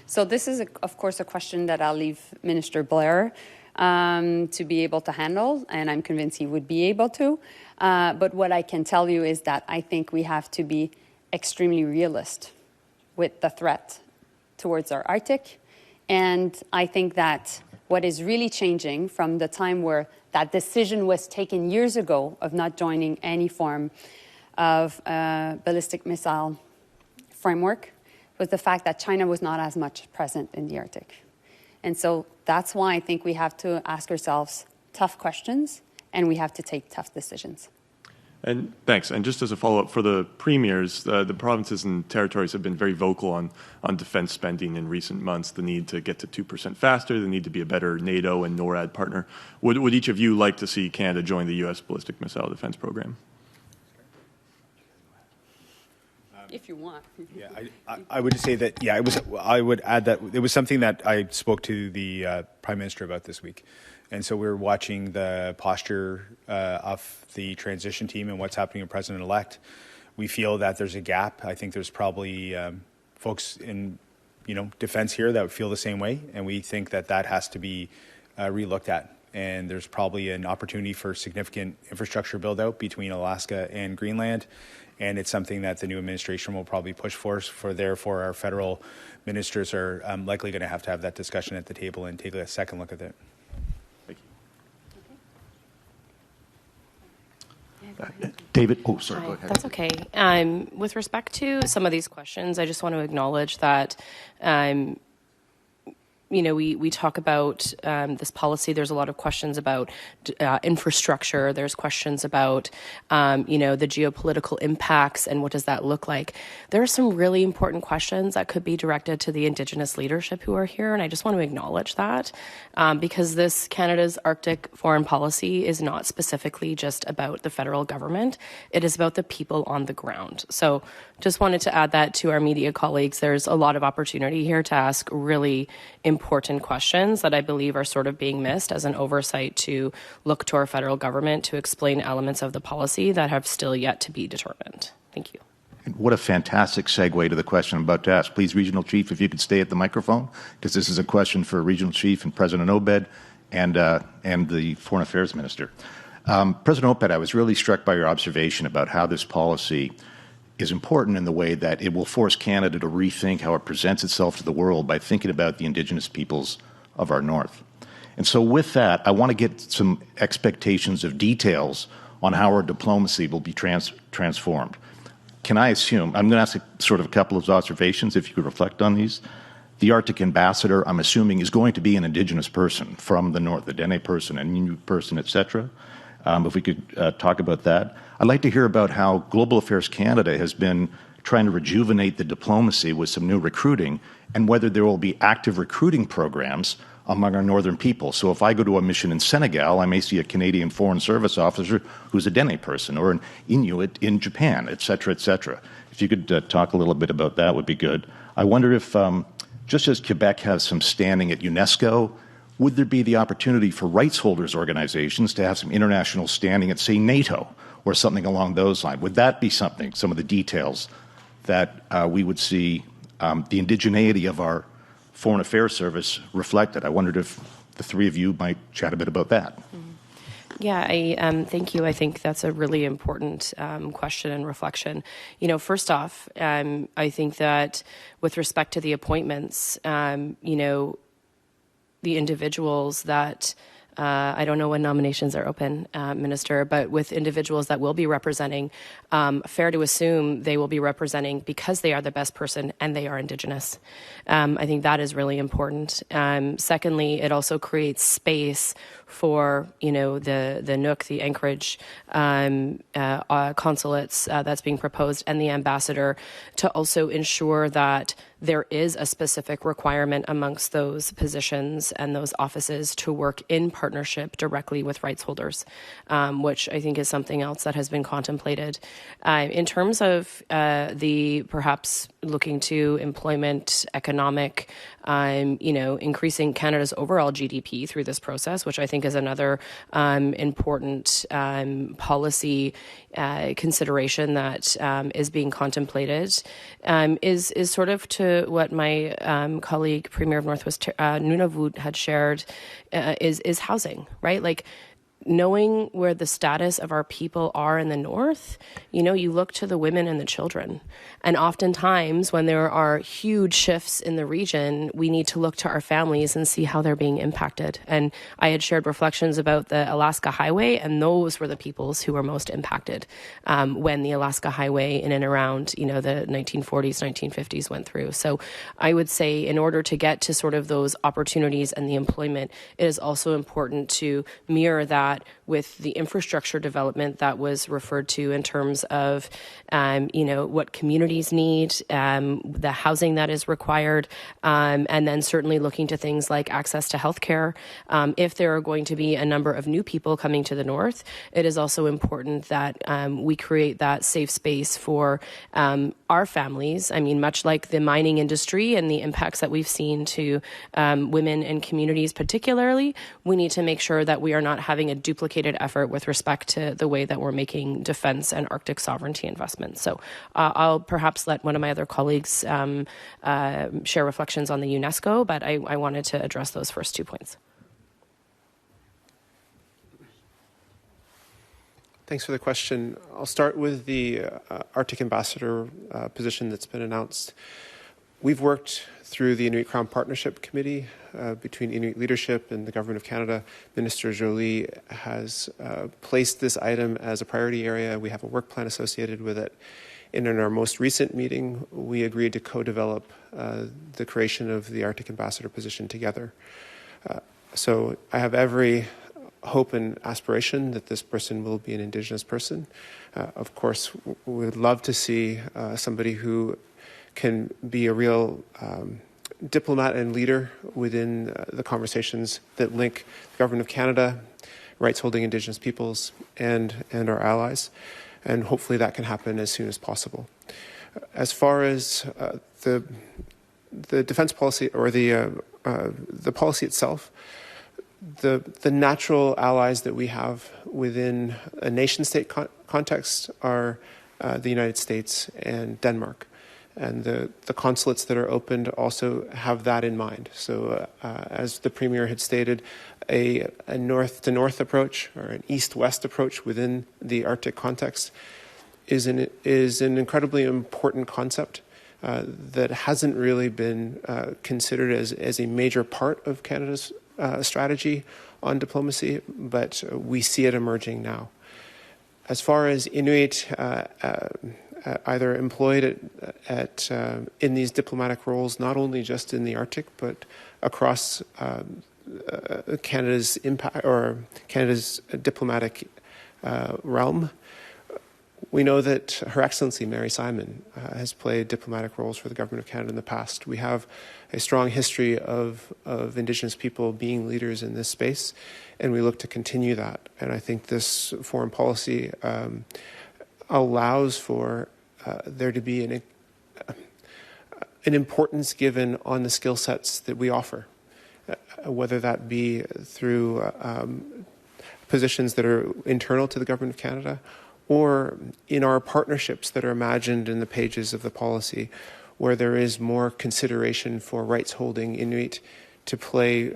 C: So this is, of course, a question that I'll leave Minister Blair to be able to handle, and I'm convinced he would be able to. But what I can tell you is that I think we have to be extremely realist with the threat towards our Arctic. And I think that what is really changing from the time where that decision was taken years ago of not joining any form of ballistic missile framework was the fact that China was not as much present in the Arctic. And so that's why I think we have to ask ourselves tough questions, and we have to take tough decisions.
P: And thanks. And just as a follow-up for the premiers, the provinces and territories have been very vocal on defense spending in recent months, the need to get to 2% faster, the need to be a better NATO and NORAD partner. Would each of you like to see Canada join the U.S. ballistic missile defense program?
C: If you want.
H: Yeah, I would say that, yeah, I would add that it was something that I spoke to the Prime Minister about this week. And so we're watching the posture of the transition team and what's happening with President-elect. We feel that there's a gap. I think there's probably folks in, defense here that would feel the same way. And we think that that has to be relooked at. And there's probably an opportunity for significant infrastructure build out between Alaska and Greenland. And it's something that the new administration will probably push for. Therefore, our federal ministers are likely going to have that discussion at the table and take a second look at it.
O: David, sorry, go ahead.
J: That's okay. With respect to some of these questions, I just want to acknowledge that, we talk about this policy. There's a lot of questions about infrastructure. There's questions about, the geopolitical impacts and what does that look like. There are some really important questions that could be directed to the Indigenous leadership who are here, and I just want to acknowledge that because this Canada's Arctic foreign policy is not specifically just about the federal government. It is about the people on the ground. So just wanted to add that to our media colleagues. There's a lot of opportunity here to ask really important questions that I believe are sort of being missed as an oversight to look to our federal government to explain elements of the policy that have still yet to be determined. Thank you.
Q: And what a fantastic segue to the question I'm about to ask. Please, Regional Chief, if you could stay at the microphone, because this is a question for Regional Chief and President Obed and the Foreign Affairs Minister. President Obed, I was really struck by your observation about how this policy is important in the way that it will force Canada to rethink how it presents itself to the world by thinking about the Indigenous peoples of our North. And so with that, I want to get some expectations of details on how our diplomacy will be transformed. Can I assume, I'm going to ask sort of a couple of observations, if you could reflect on these. The Arctic ambassador, I'm assuming, is going to be an Indigenous person from the North, a Dene person, an Inuit person, et cetera. If we could talk about that. I'd like to hear about how Global Affairs Canada has been trying to rejuvenate the diplomacy with some new recruiting and whether there will be active recruiting programs among our northern people. So if I go to a mission in Senegal, I may see a Canadian Foreign Service officer who's a Dene person or an Inuit in Japan, et cetera, et cetera. If you could talk a little bit about that would be good. I wonder if, just as Quebec has some standing at UNESCO, would there be the opportunity for rights holders organizations to have some international standing at, say, NATO or something along those lines? Would that be something, some of the details that we would see the indigeneity of our Foreign Affairs Service reflected? I wondered if the three of you might chat a bit about that.
J: Yeah, thank you. I think that's a really important question and reflection. First off, I think that with respect to the appointments, the individuals that I don't know when nominations are open, Minister, but with individuals that will be representing, fair to assume they will be representing because they are the best person and they are Indigenous. I think that is really important. Secondly, it also creates space for, the Nuuk, the Anchorage consulates that's being proposed and the ambassador to also ensure that there is a specific requirement amongst those positions and those offices to work in partnership directly with rights holders, which I think is something else that has been contemplated. In terms of the perhaps looking to employment, economic, increasing Canada's overall GDP through this process, which I think is another important policy consideration that is being contemplated, is sort of to what my colleague, Premier of Northwest Nunavut, had shared, is housing, right? Like, knowing where the status of our people are in the North, you look to the women and the children. And oftentimes when there are huge shifts in the region, we need to look to our families and see how they're being impacted. And I had shared reflections about the Alaska Highway, and those were the peoples who were most impacted when the Alaska Highway in and around, the 1940s, 1950s went through. So I would say in order to get to sort of those opportunities and the employment, it is also important to mirror that with the infrastructure development that was referred to in terms of, what communities need, the housing that is required, and then certainly looking to things like access to healthcare. If there are going to be a number of new people coming to the North, it is also important that we create that safe space for our families. I mean, much like the mining industry and the impacts that we've seen to women and communities particularly, we need to make sure that we are not having a duplicated effort with respect to the way that we're making defense and Arctic sovereignty investments. So I'll perhaps let one of my other colleagues share reflections on the UNESCO, but I wanted to address those first 2 points.
F: Thanks for the question. I'll start with the Arctic Ambassador position that's been announced. We've worked through the Inuit Crown Partnership Committee between Inuit leadership and the Government of Canada. Minister Joly has placed this item as a priority area. We have a work plan associated with it. And in our most recent meeting, we agreed to co-develop the creation of the Arctic Ambassador position together. So I have every hope and aspiration that this person will be an Indigenous person. Of course, we would love to see somebody who can be a real diplomat and leader within the conversations that link the Government of Canada, rights-holding Indigenous peoples, and our allies. And hopefully that can happen as soon as possible. As far as the defense policy or the policy itself, the natural allies that we have within a nation-state context are the United States and Denmark. And the consulates that are opened also have that in mind. So as the Premier had stated, a north-to-north approach or an east-west approach within the Arctic context is an incredibly important concept that hasn't really been considered as a major part of Canada's strategy on diplomacy, but we see it emerging now. As far as Inuit either employed in these diplomatic roles, not only just in the Arctic, but across Canada's impact or Canada's diplomatic realm. We know that Her Excellency Mary Simon has played diplomatic roles for the Government of Canada in the past. We have a strong history of Indigenous people being leaders in this space, and we look to continue that. And I think this foreign policy allows for there to be an importance given on the skill sets that we offer, whether that be through positions that are internal to the Government of Canada or in our partnerships that are imagined in the pages of the policy, where there is more consideration for rights-holding Inuit to play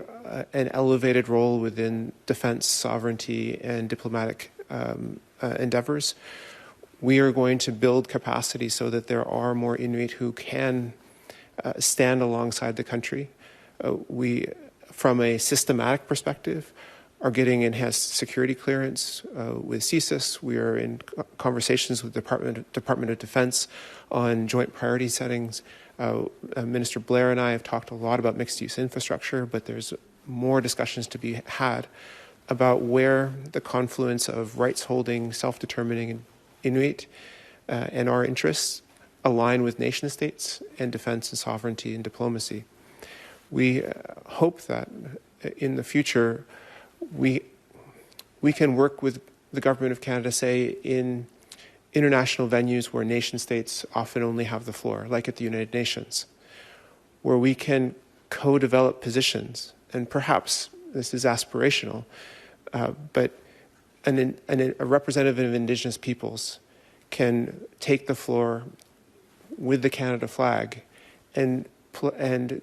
F: an elevated role within defense, sovereignty, and diplomatic endeavors. We are going to build capacity so that there are more Inuit who can stand alongside the country. We, from a systematic perspective, are getting enhanced security clearance with CSIS. We are in conversations with the Department of Defense on joint priority settings. Minister Blair and I have talked a lot about mixed-use infrastructure, but there's more discussions to be had about where the confluence of rights-holding, self-determining Inuit and our interests align with nation-states and defense and sovereignty and diplomacy. We hope that in the future we can work with the Government of Canada, say, in international venues where nation-states often only have the floor, like at the United Nations, where we can co-develop positions, and perhaps this is aspirational, but a representative of Indigenous peoples can take the floor with the Canada flag and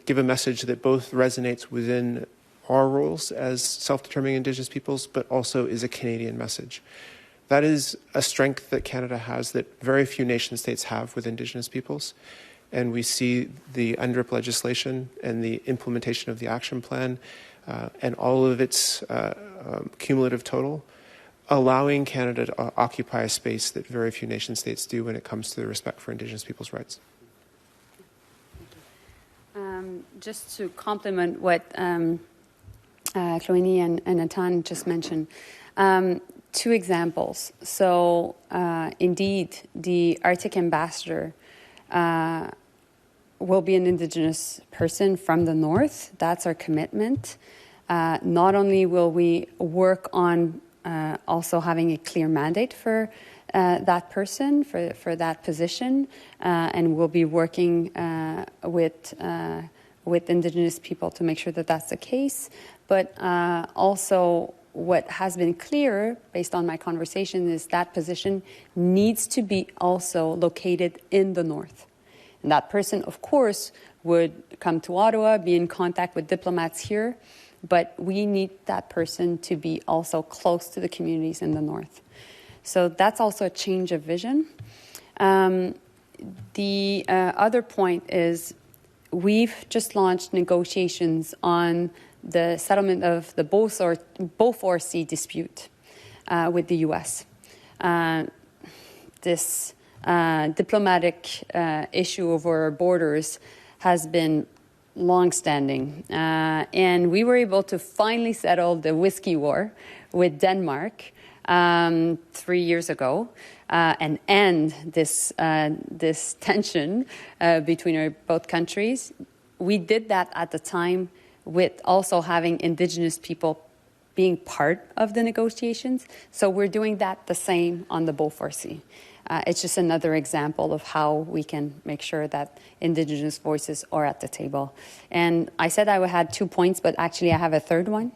F: give a message that both resonates within our roles as self-determining Indigenous peoples, but also is a Canadian message. That is a strength that Canada has that very few nation-states have with Indigenous peoples. And we see the UNDRIP legislation and the implementation of the action plan and all of its cumulative total, allowing Canada to occupy a space that very few nation-states do when it comes to the respect for Indigenous people's rights.
C: Just to complement what Kluane and Natan just mentioned, two examples. So indeed, the Arctic Ambassador will be an Indigenous person from the North. That's our commitment. Not only will we work on also having a clear mandate for that person, for that position, and we'll be working with Indigenous people to make sure that that's the case. But also what has been clear, based on my conversation, is that position needs to be also located in the North. And that person, of course, would come to Ottawa, be in contact with diplomats here, but we need that person to be also close to the communities in the North. So that's also a change of vision. The other point is we've just launched negotiations on the settlement of the Beaufort Sea dispute with the U.S. This diplomatic issue over our borders has been long-standing. And we were able to finally settle the whiskey war with Denmark 3 years ago and end this tension between our both countries. We did that at the time with also having Indigenous people being part of the negotiations. So we're doing that the same on the Beaufort Sea. It's just another example of how we can make sure that Indigenous voices are at the table. And I said I had 2 points, but actually I have a third one.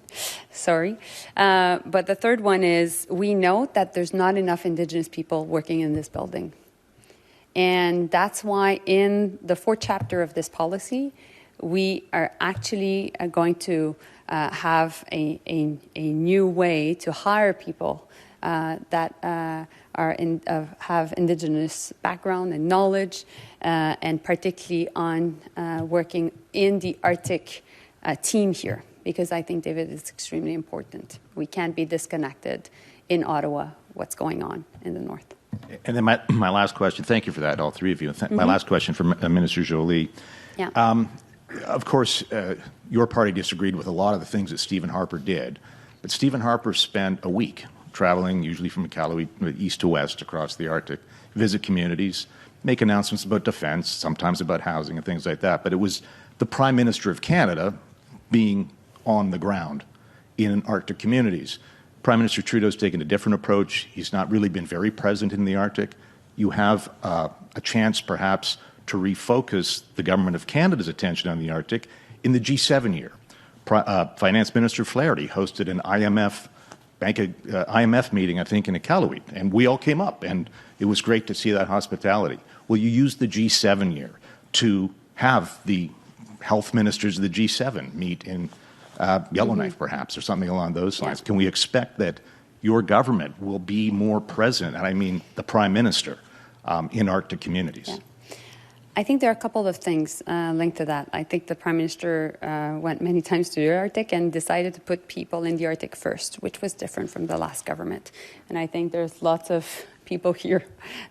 C: Sorry. But the third one is we know that there's not enough Indigenous people working in this building. And that's why in the 4th chapter of this policy, we are actually going to have a new way to hire people that have Indigenous background and knowledge, and particularly on working in the Arctic team here, because I think, David, it's extremely important. We can't be disconnected in Ottawa, what's going on in the north.
Q: And then my last question, thank you for that, all three of you. My last question for Minister Joly.
C: Yeah.
Q: Of course, your party disagreed with a lot of the things that Stephen Harper did, but Stephen Harper spent a week traveling, usually from Iqaluit, east to west across the Arctic, visit communities, make announcements about defense, sometimes about housing and things like that. But it was the Prime Minister of Canada being on the ground in Arctic communities. Prime Minister Trudeau's taken a different approach. He's not really been very present in the Arctic. You have a chance, perhaps, to refocus the Government of Canada's attention on the Arctic in the G7 year. Finance Minister Flaherty hosted an IMF meeting, I think, in Iqaluit, and we all came up, and it was great to see that hospitality. Will you use the G7 year to have the health ministers of the G7 meet in Yellowknife, perhaps, or something along those lines? Can we expect that your government will be more present, and I mean the Prime Minister, in Arctic communities?
C: Yeah. I think there are a couple of things linked to that. I think the Prime Minister went many times to the Arctic and decided to put people in the Arctic first, which was different from the last government. And I think there's lots of people here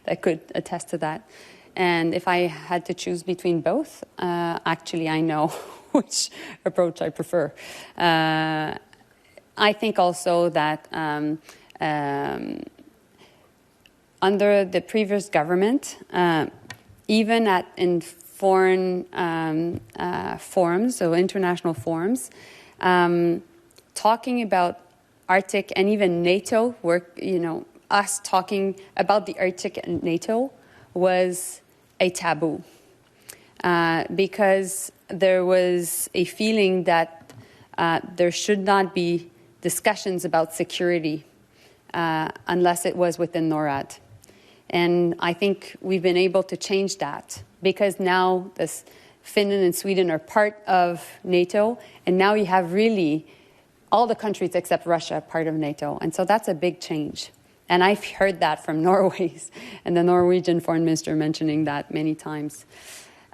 C: that could attest to that. And if I had to choose between both, actually I know which approach I prefer. I think also that under the previous government, even in foreign forums, so international forums, talking about Arctic and even NATO work, us talking about the Arctic and NATO was a taboo because there was a feeling that there should not be discussions about security unless it was within NORAD. And I think we've been able to change that because now Finland and Sweden are part of NATO, and now you have really all the countries except Russia part of NATO. And so that's a big change. And I've heard that from Norway's and the Norwegian foreign minister mentioning that many times.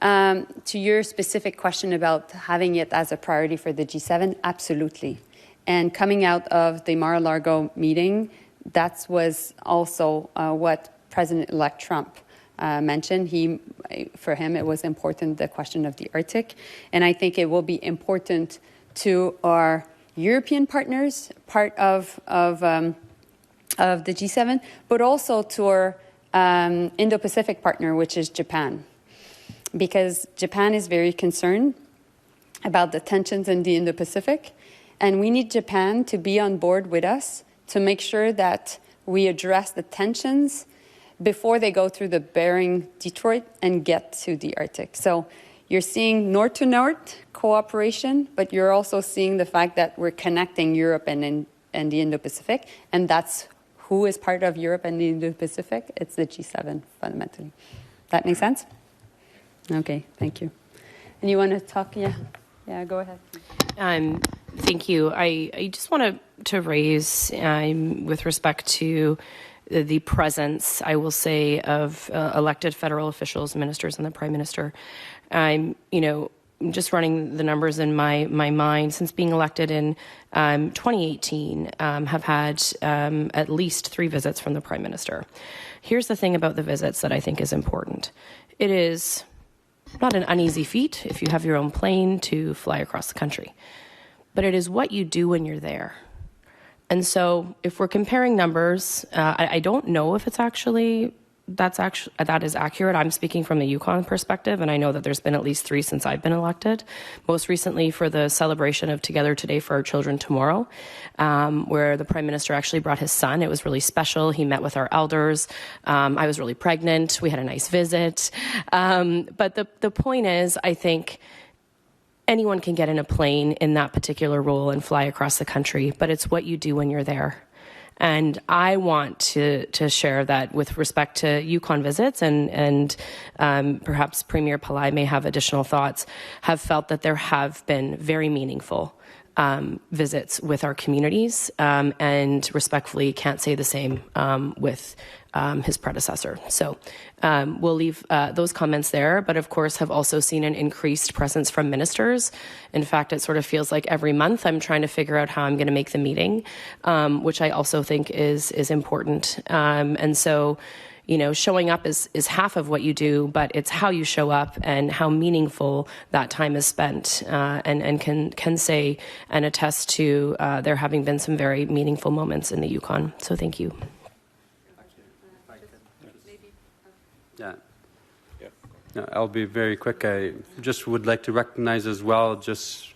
C: To your specific question about having it as a priority for the G7, absolutely. And coming out of the Mar-a-Lago meeting, that was also what President-elect Trump mentioned. For him, it was important, the question of the Arctic. And I think it will be important to our European partners, part of the G7, but also to our Indo-Pacific partner, which is Japan. Because Japan is very concerned about the tensions in the Indo-Pacific. And we need Japan to be on board with us to make sure that we address the tensions before they go through the Bering Detroit and get to the Arctic. So you're seeing north-to-north cooperation, but you're also seeing the fact that we're connecting Europe and the Indo-Pacific, and that's who is part of Europe and the Indo-Pacific. It's the G7, fundamentally. That make sense? Okay, thank you. And you want to talk? Yeah, go ahead.
J: Thank you. I just want to raise, with respect to the presence, I will say, of elected federal officials, ministers, and the Prime Minister. just running the numbers in my mind, since being elected in 2018, have had at least 3 visits from the Prime Minister. Here's the thing about the visits that I think is important. It is not an uneasy feat if you have your own plane to fly across the country, but it is what you do when you're there. And so if we're comparing numbers, I don't know if that is accurate. I'm speaking from the Yukon perspective, and I know that there's been at least 3 since I've been elected. Most recently for the celebration of Together Today for Our Children Tomorrow, where the Prime Minister actually brought his son. It was really special. He met with our elders. I was really pregnant. We had a nice visit. But the point is, I think anyone can get in a plane in that particular role and fly across the country, but it's what you do when you're there. And I want to share that with respect to Yukon visits, and perhaps Premier Pillai may have additional thoughts, have felt that there have been very meaningful visits with our communities, and respectfully can't say the same with his predecessor. So we'll leave those comments there, but of course have also seen an increased presence from ministers. In fact, it sort of feels like every month I'm trying to figure out how I'm going to make the meeting, which I also think is important. And so, you know, showing up is half of what you do, but it's how you show up and how meaningful that time is spent, and can say and attest to there having been some very meaningful moments in the Yukon. So thank you.
I: Yeah, I'll be very quick. I just would like to recognize as well just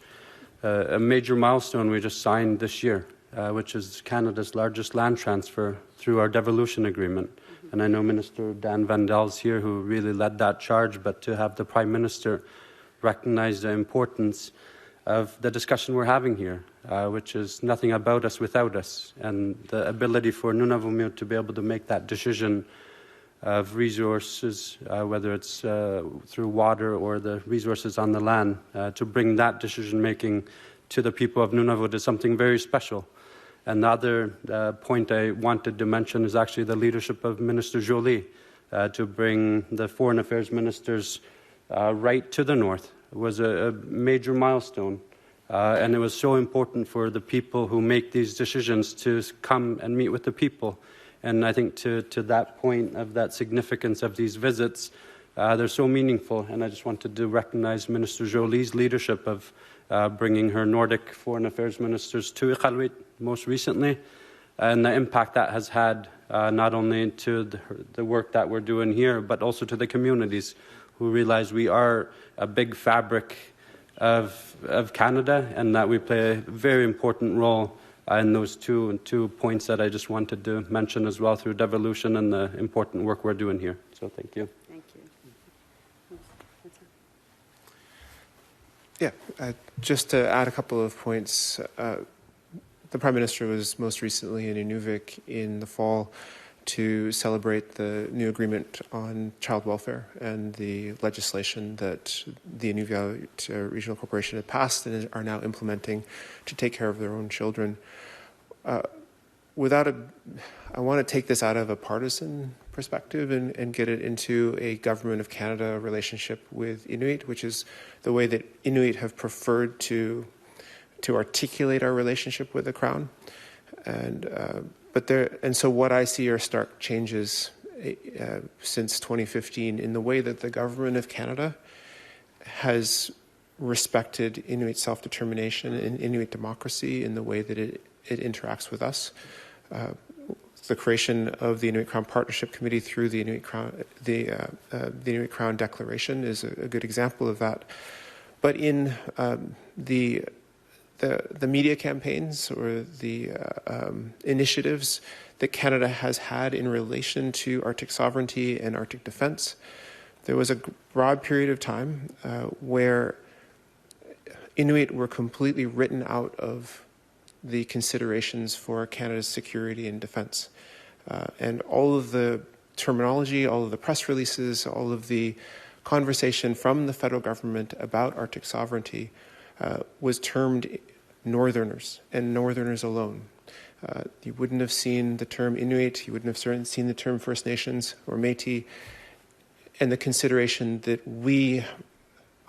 I: a major milestone we just signed this year, which is Canada's largest land transfer through our devolution agreement. And I know Minister Dan Vandal's here who really led that charge, but to have the Prime Minister recognize the importance of the discussion we're having here, which is nothing about us without us, and the ability for Nunavut to be able to make that decision of resources, whether it's through water or the resources on the land, to bring that decision-making to the people of Nunavut is something very special. And the other point I wanted to mention is actually the leadership of Minister Joly to bring the Foreign Affairs Ministers right to the north. It was a major milestone, and it was so important for the people who make these decisions to come and meet with the people. And I think to that point of that significance of these visits, they're so meaningful. And I just wanted to recognize Minister Joly's leadership of bringing her Nordic Foreign Affairs Ministers to Iqaluit most recently, and the impact that has had not only to the work that we're doing here, but also to the communities who realize we are a big fabric of Canada, and that we play a very important role in those two points that I just wanted to mention as well through devolution and the important work we're doing here. So thank you.
C: Thank
F: Yeah,
C: you.
F: just to add a couple of points. The Prime Minister was most recently in Inuvik in the fall to celebrate the new agreement on child welfare and the legislation that the Inuit Regional Corporation had passed and are now implementing to take care of their own children. I want to take this out of a partisan perspective and get it into a Government of Canada relationship with Inuit, which is the way that Inuit have preferred to articulate our relationship with the Crown. And so what I see are stark changes since 2015 in the way that the Government of Canada has respected Inuit self-determination and Inuit democracy in the way that it interacts with us. The creation of the Inuit Crown Partnership Committee through the Inuit Inuit Crown Declaration is a good example of that. But in the media campaigns or the initiatives that Canada has had in relation to Arctic sovereignty and Arctic defense, there was a broad period of time where Inuit were completely written out of the considerations for Canada's security and defense. And all of the terminology, all of the press releases, all of the conversation from the federal government about Arctic sovereignty was termed Northerners and Northerners alone. You wouldn't have seen the term Inuit, you wouldn't have seen the term First Nations or Métis, and the consideration that we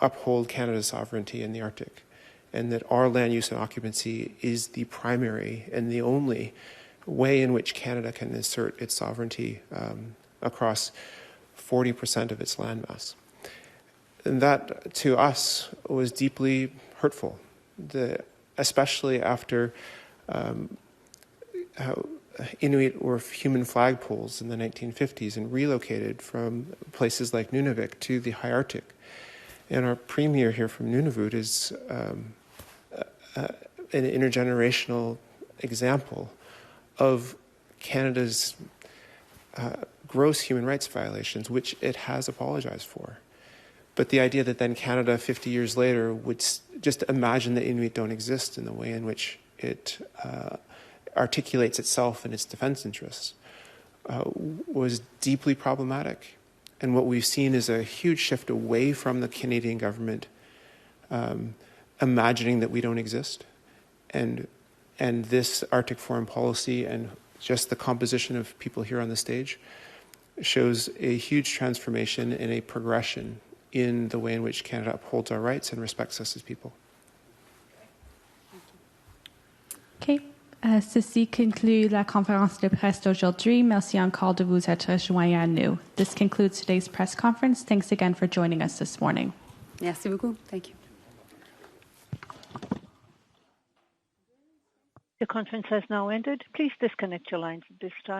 F: uphold Canada's sovereignty in the Arctic, and that our land use and occupancy is the primary and the only way in which Canada can assert its sovereignty across 40% of its landmass. And that, to us, was deeply hurtful, especially after how Inuit were human flagpoles in the 1950s and relocated from places like Nunavut to the high Arctic. And our premier here from Nunavut is an intergenerational example of Canada's gross human rights violations, which it has apologized for. But the idea that then Canada, 50 years later, would just imagine that Inuit don't exist in the way in which it articulates itself and its defense interests was deeply problematic. And what we've seen is a huge shift away from the Canadian government imagining that we don't exist. And this Arctic foreign policy and just the composition of people here on the stage shows a huge transformation and a progression in the way in which Canada upholds our rights and respects us as people.
K: OK. Ceci conclut la conférence de presse d'aujourd'hui. Merci encore de vous être joints à nous. This concludes today's press conference. Thanks again for joining us this morning.
C: Merci beaucoup. Thank you.
L: The conference has now ended. Please disconnect your lines at this time.